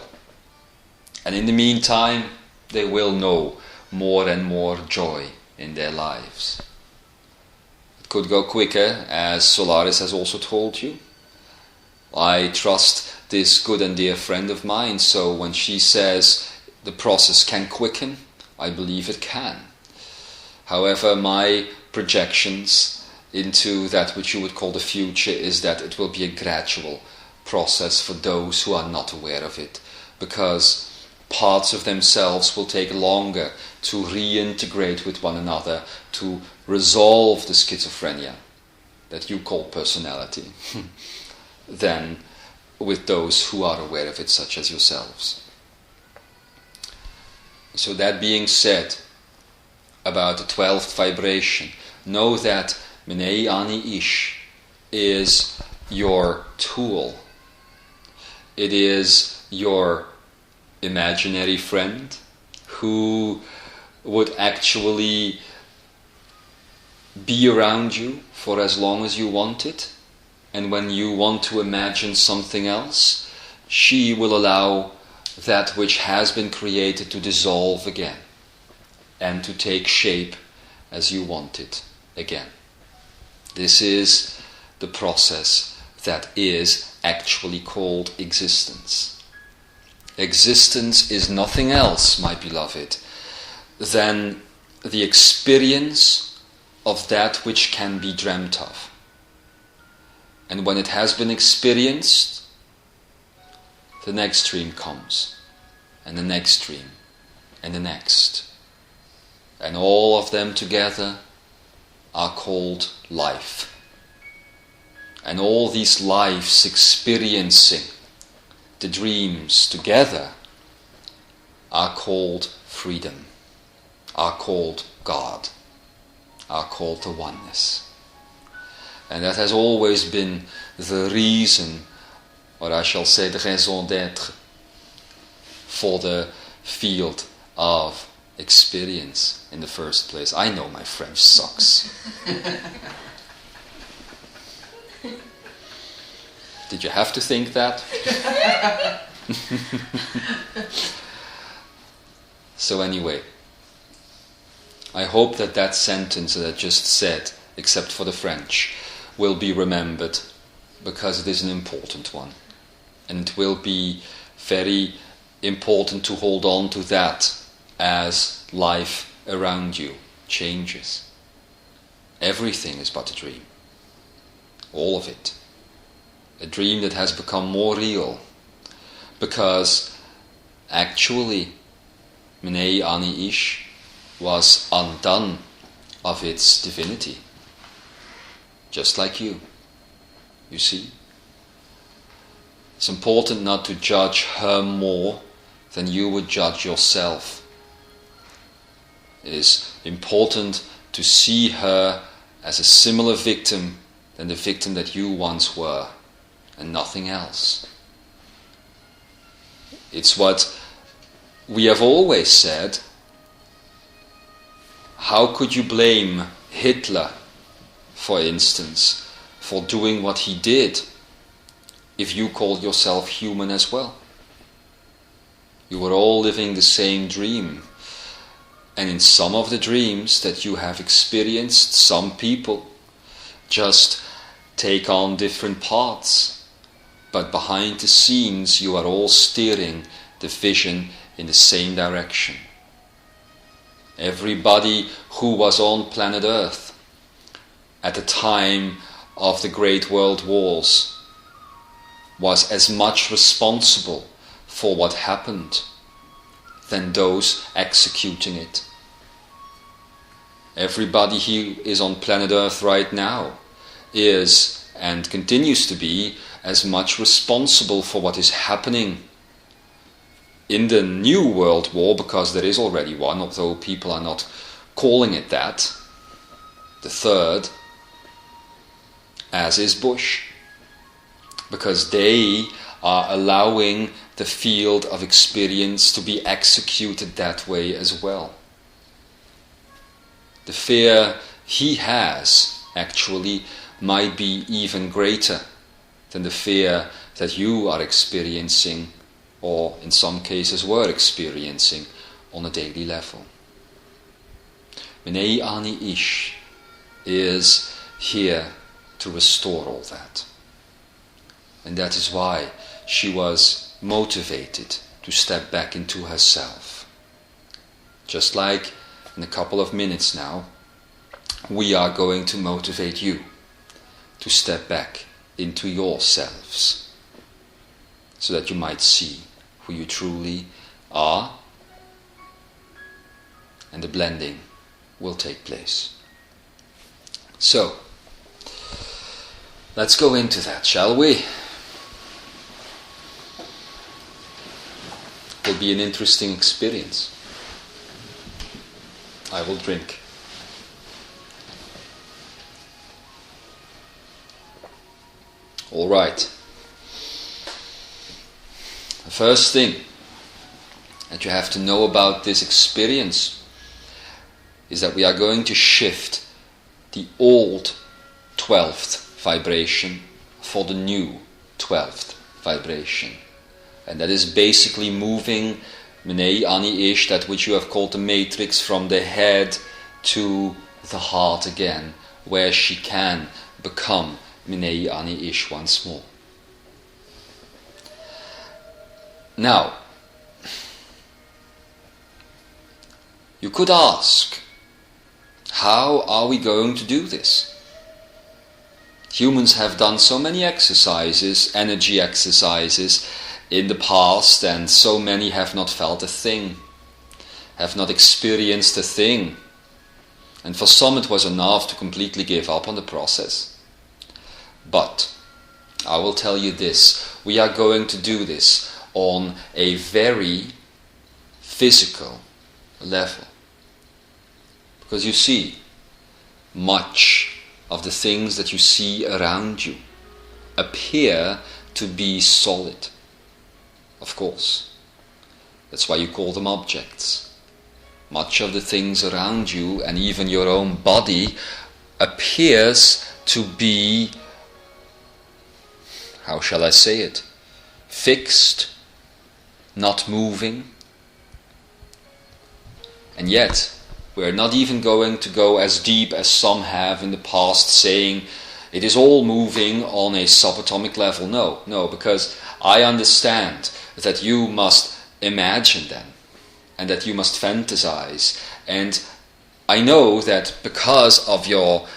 And in the meantime, they will know more and more joy in their lives. It could go quicker, as Solaris has also told you. I trust this good and dear friend of mine, so when she says the process can quicken, I believe it can. However, my projections into that which you would call the future is that it will be a gradual process for those who are not aware of it, because parts of themselves will take longer to reintegrate with one another, to resolve the schizophrenia that you call personality, than with those who are aware of it, such as yourselves. So that being said, about the 12th vibration, know that Menei Ahni Ish is your tool. It is your imaginary friend who would actually be around you for as long as you want it. And when you want to imagine something else, she will allow that which has been created to dissolve again and to take shape as you want it again. This is the process that is actually called existence. Existence is nothing else, my beloved, than the experience of that which can be dreamt of. And when it has been experienced, the next dream comes, and the next dream, and the next. And all of them together are called life. And all these lives experiencing the dreams together are called freedom, are called God, are called the oneness. And that has always been the reason, or I shall say the raison d'être, for the field of experience in the first place. I know my French sucks. Did you have to think that? So anyway, I hope that that sentence that I just said, except for the French, will be remembered, because it is an important one. And it will be very important to hold on to that as life around you changes. Everything is but a dream. All of it. A dream that has become more real, because actually Menei Ahni Ish was undone of its divinity. Just like you see. It's important not to judge her more than you would judge yourself. It is important to see her as a similar victim than the victim that you once were, and nothing else. It's what we have always said. How could you blame Hitler, for instance, for doing what he did if you called yourself human as well? You were all living the same dream. And in some of the dreams that you have experienced, some people just take on different paths. But behind the scenes, you are all steering the vision in the same direction. Everybody who was on planet Earth at the time of the Great World Wars was as much responsible for what happened than those executing it. Everybody who is on planet Earth right now is and continues to be as much responsible for what is happening in the new world war, because there is already one, although people are not calling it that, the third, as is Bush, because they are allowing the field of experience to be executed that way as well. The fear he has actually might be even greater than the fear that you are experiencing, or in some cases were experiencing, on a daily level. Menei Ahni Ish is here to restore all that. And that is why she was motivated to step back into herself. Just like in a couple of minutes now, we are going to motivate you to step back into yourselves, so that you might see who you truly are, and the blending will take place. So, let's go into that, shall we? Will be an interesting experience. I will drink. All right. The first thing that you have to know about this experience is that we are going to shift the old 12th vibration for the new 12th vibration. And that is basically moving Menei Ahni Ish, that which you have called the matrix, from the head to the heart again, where she can become Menei Ahni Ish once more. Now, you could ask, how are we going to do this? Humans have done so many exercises, energy exercises, in the past, and so many have not felt a thing, have not experienced a thing. And for some it was enough to completely give up on the process. But I will tell you this, we are going to do this on a very physical level. Because you see, much of the things that you see around you appear to be solid. Of course. That's why you call them objects. Much of the things around you, and even your own body, appears to be, how shall I say it, fixed, not moving. And yet, we are not even going to go as deep as some have in the past, saying it is all moving on a subatomic level. No, because I understand that you must imagine them, and that you must fantasize. And I know that because of your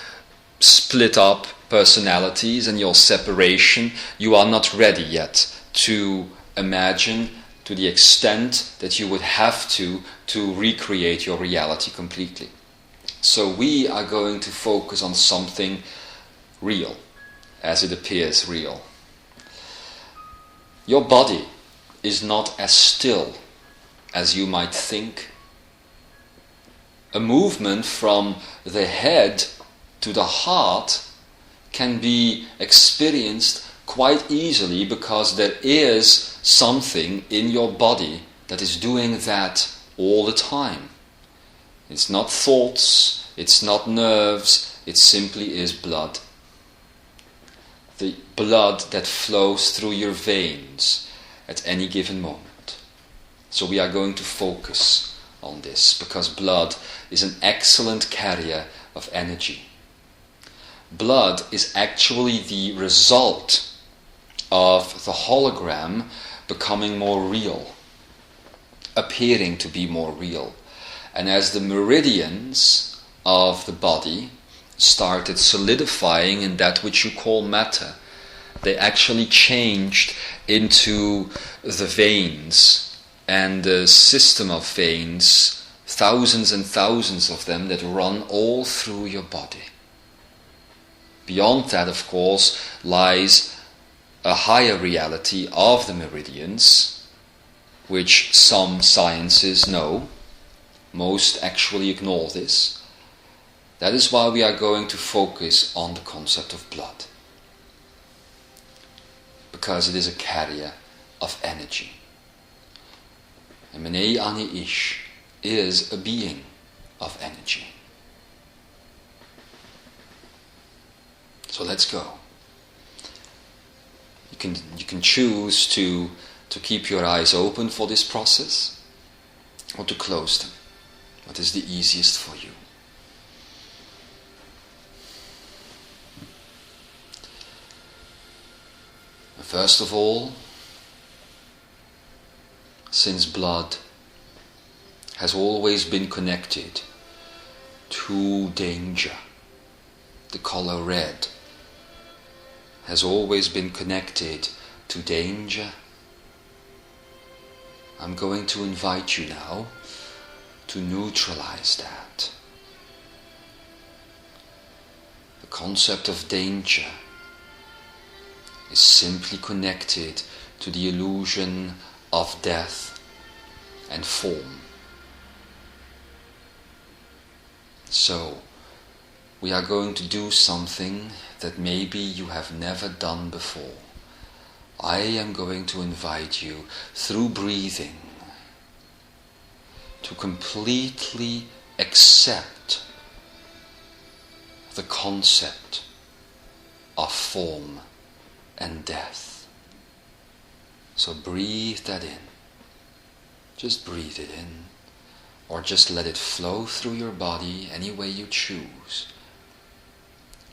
split up personalities and your separation, you are not ready yet to imagine to the extent that you would have to recreate your reality completely. So we are going to focus on something real, as it appears real. Your body is not as still as you might think. A movement from the head to the heart can be experienced quite easily, because there is something in your body that is doing that all the time. It's not thoughts, it's not nerves, it simply is blood. The blood that flows through your veins at any given moment. So we are going to focus on this, because blood is an excellent carrier of energy. Blood is actually the result of the hologram becoming more real, appearing to be more real. And as the meridians of the body started solidifying in that which you call matter, they actually changed into the veins and the system of veins, thousands and thousands of them that run all through your body. Beyond that, of course, lies a higher reality of the meridians, which some sciences know. Most actually ignore this. That is why we are going to focus on the concept of blood, because it is a carrier of energy. And Menei Ahni Ish is a being of energy. So let's go. You can choose to keep your eyes open for this process, or to close them. What is the easiest for you? First of all, since blood has always been connected to danger, the color red has always been connected to danger, I'm going to invite you now to neutralize that. The concept of danger is simply connected to the illusion of death and form. So, we are going to do something that maybe you have never done before. I am going to invite you, through breathing, to completely accept the concept of form and death. So breathe that in. Just breathe it in, or just let it flow through your body any way you choose.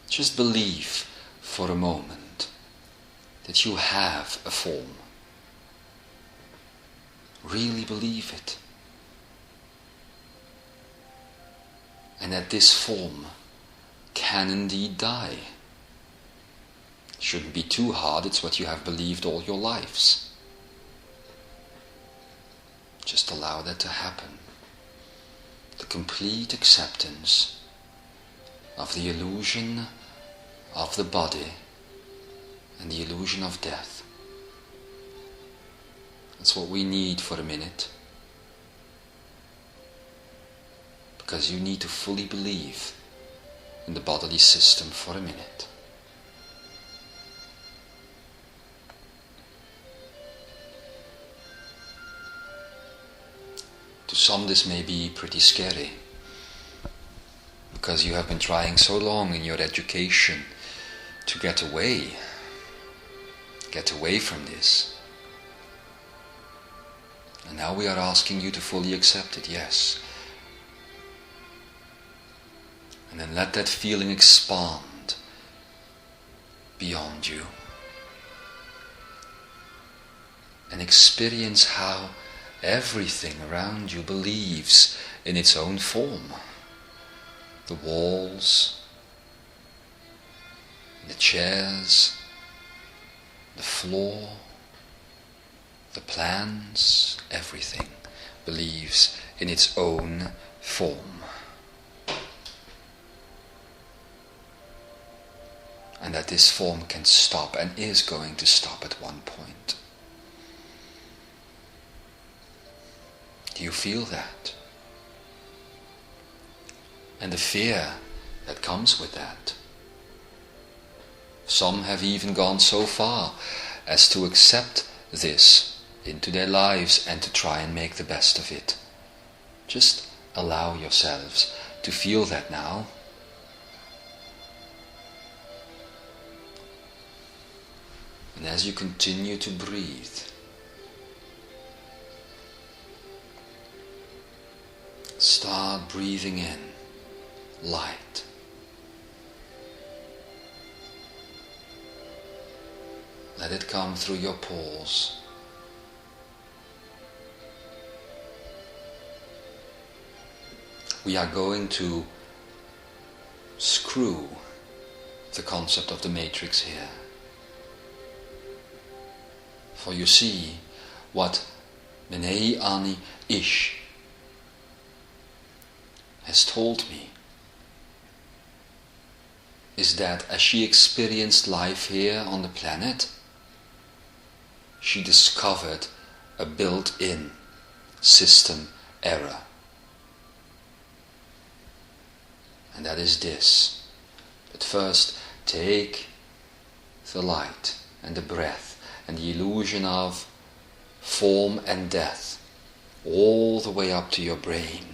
Just believe for a moment that you have a form. Really believe it. And that this form can indeed die. Shouldn't be too hard, it's what you have believed all your lives. Just allow that to happen. The complete acceptance of the illusion of the body and the illusion of death. That's what we need for a minute. Because you need to fully believe in the bodily system for a minute. To some this may be pretty scary, because you have been trying so long in your education to get away from this. And now we are asking you to fully accept it, yes. And then let that feeling expand beyond you. And experience how everything around you believes in its own form. The walls, the chairs, the floor, the plants, everything believes in its own form. And that this form can stop, and is going to stop at one point. Do you feel that? And the fear that comes with that. Some have even gone so far as to accept this into their lives and to try and make the best of it. Just Allow yourselves to feel that now. And as you continue to breathe, start breathing in light. Let it come through your pores. We are going to screw the concept of the matrix here. For you see, what Menei Ahni Ish has told me is that as she experienced life here on the planet, she discovered a built-in system error. And that is this. But first, take the light and the breath and the illusion of form and death all the way up to your brain.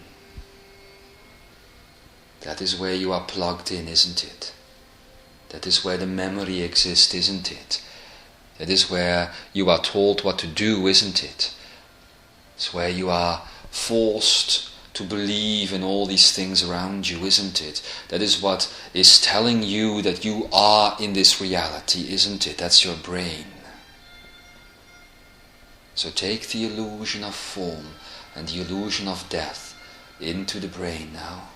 That is where you are plugged in, isn't it? That is where the memory exists, isn't it? That is where you are told what to do, isn't it? It's where you are forced to believe in all these things around you, isn't it? That is what is telling you that you are in this reality, isn't it? That's your brain. So take the illusion of form and the illusion of death into the brain now.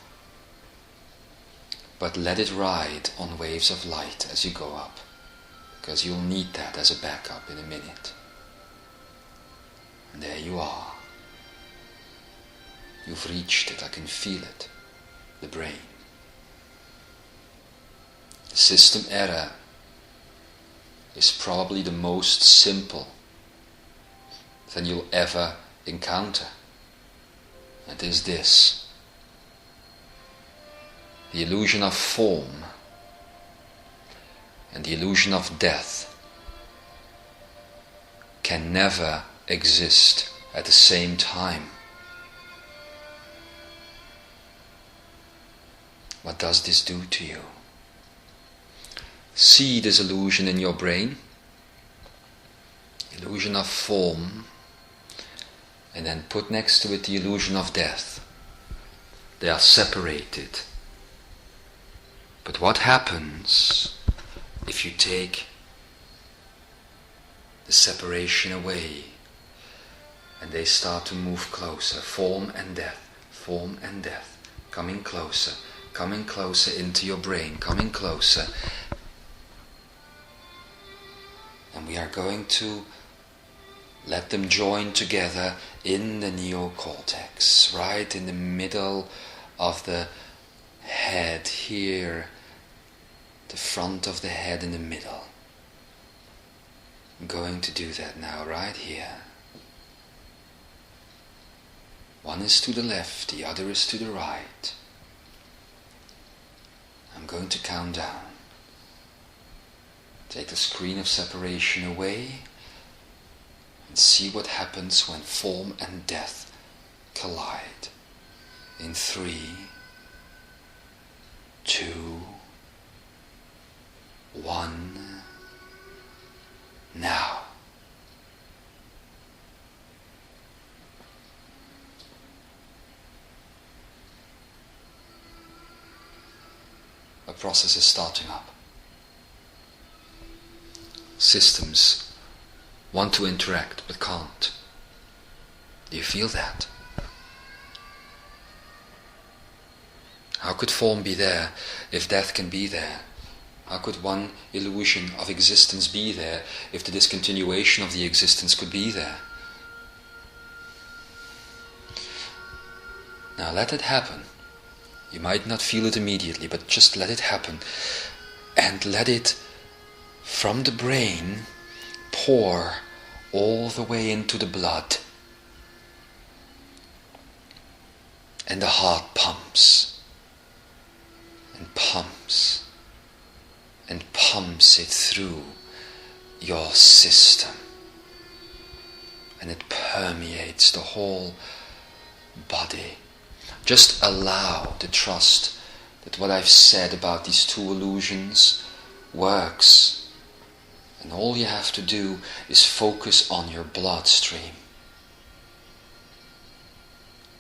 But let it ride on waves of light as you go up, because you'll need that as a backup in a minute. And there you are. You've reached it, I can feel it, the brain. The system error is probably the most simple that you'll ever encounter. It is this: the illusion of form and the illusion of death can never exist at the same time. What does this do to you? See this illusion in your brain, illusion of form, and then put next to it the illusion of death. They are separated. But what happens if you take the separation away and they start to move closer? Form and death, coming closer into your brain, coming closer. And we are going to let them join together in the neocortex, right in the middle of the head here, the front of the head in the middle. I'm going to do that now, right here. One is to the left, the other is to the right. I'm going to count down. Take the screen of separation away and see what happens when form and death collide. In 3, 2, 1, now. A process is starting up. Systems want to interact but can't. Do you feel that? How could form be there if death can be there? How could one illusion of existence be there if the discontinuation of the existence could be there? Now let it happen. You might not feel it immediately, but just let it happen. And let it, from the brain, pour all the way into the blood. And the heart pumps and pumps and pumps it through your system. And it permeates the whole body Just allow the trust that what I've said about these two illusions works. And all you have to do is focus on your bloodstream.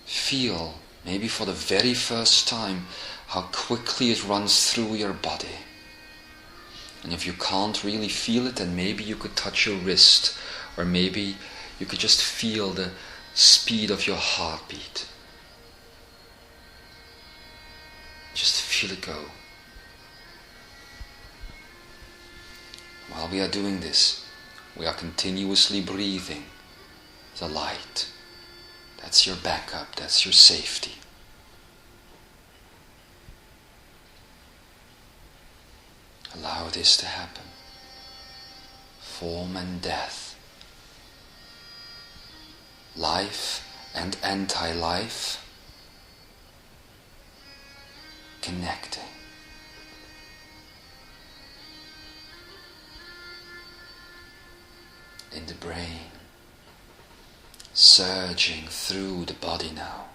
Feel, maybe for the very first time, how quickly it runs through your body. And if you can't really feel it, then maybe you could touch your wrist, or maybe you could just feel the speed of your heartbeat. Just feel it go. While we are doing this, we are continuously breathing the light. That's your backup, that's your safety. Allow this to happen. Form and death. Life and anti-life. Connecting. In the brain. Surging through the body now.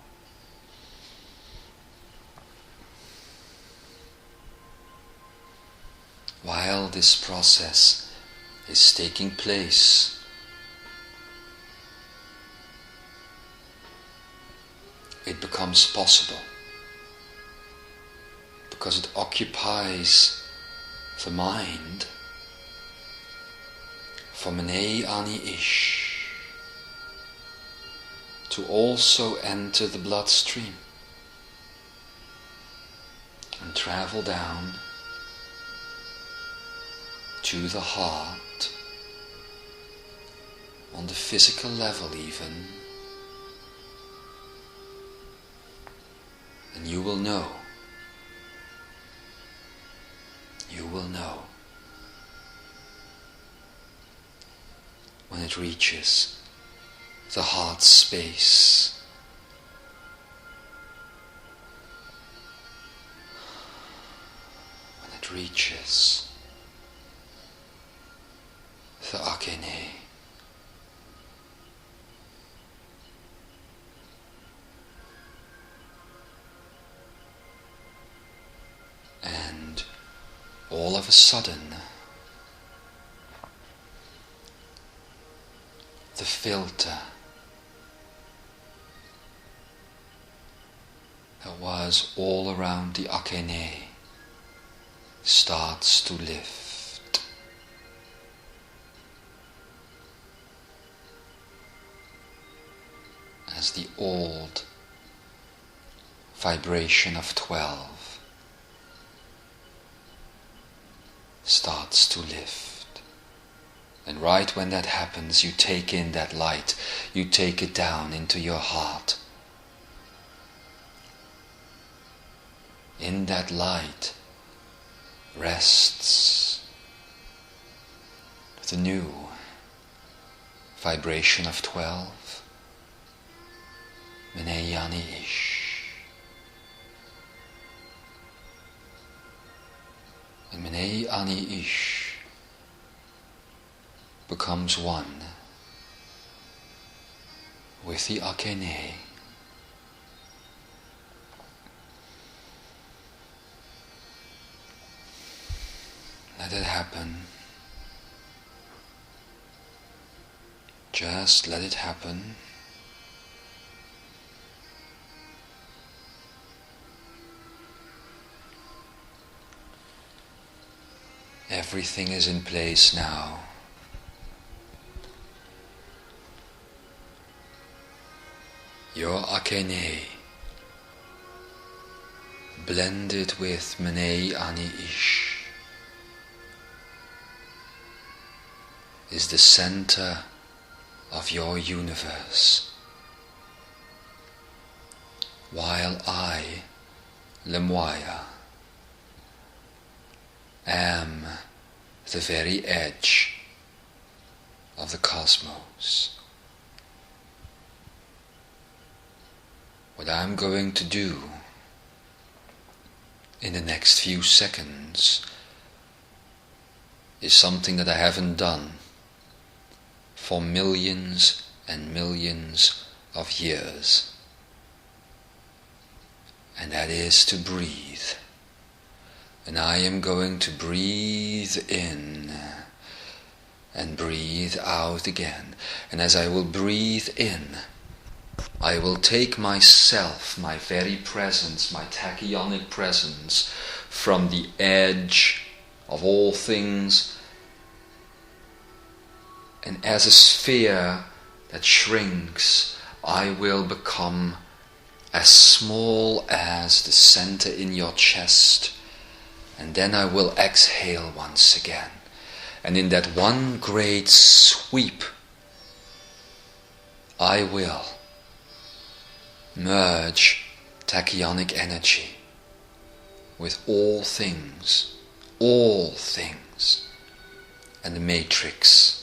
While this process is taking place, it becomes possible because it occupies the mind for Menei Ahni Ish to also enter the bloodstream and travel down to the heart, on the physical level even, and you will know when it reaches the heart space. When it reaches the Akene. And all of a sudden, the filter that was all around the Akene starts to lift. As the old vibration of 12 starts to lift. And right when that happens, you take in that light, you take it down into your heart. In that light rests the new vibration of 12, Menei Ahni Ish. And Menei Ahni Ish becomes one with the Akene. Let it happen. Just let it happen. Everything is in place now. Your Akene, blended with Menei Ahni Ish, is the center of your universe, while I, Lemuaya, am the very edge of the cosmos. What I'm going to do in the next few seconds is something that I haven't done for millions and millions of years. and that is to breathe. And I am going to breathe in and breathe out again. And as I will breathe in, I will take myself, my very presence, my tachyonic presence, from the edge of all things, and as a sphere that shrinks, I will become as small as the center in your chest, and then I will exhale once again. And in that one great sweep, I will merge tachyonic energy with all things, and the matrix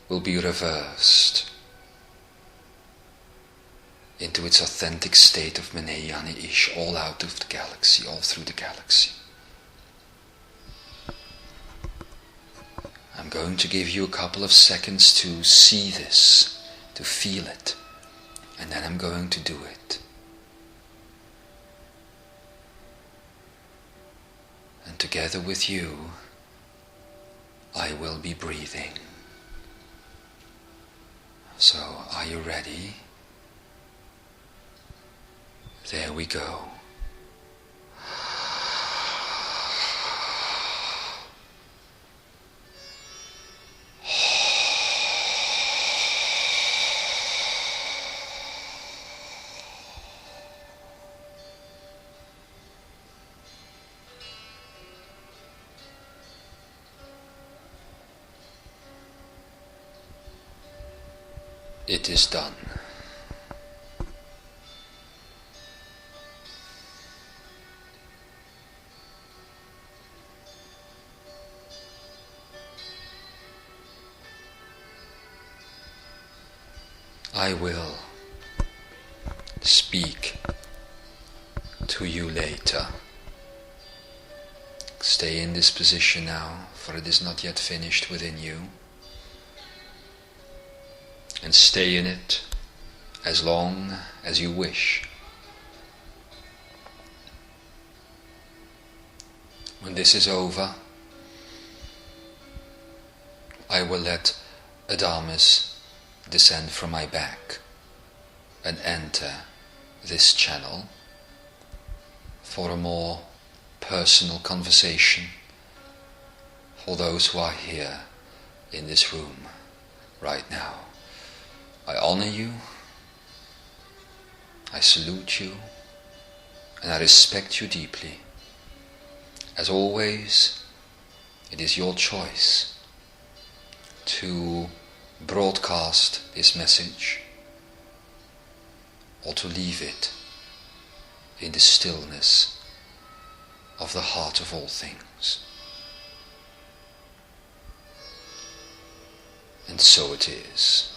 will be reversed into its authentic state of Menei Ahni Ish, all out of the galaxy, all through the galaxy. I'm going to give you a couple of seconds to see this, to feel it, and then I'm going to do it. And together with you, I will be breathing. So, are you ready? There we go. It is done. I will speak to you later. Stay in this position now, for it is not yet finished within you. And stay in it as long as you wish. When this is over, I will let Adamus descend from my back and enter this channel for a more personal conversation for those who are here in this room right now. I honor you, I salute you, and I respect you deeply. As always, it is your choice to broadcast this message or to leave it in the stillness of the heart of all things. And so it is.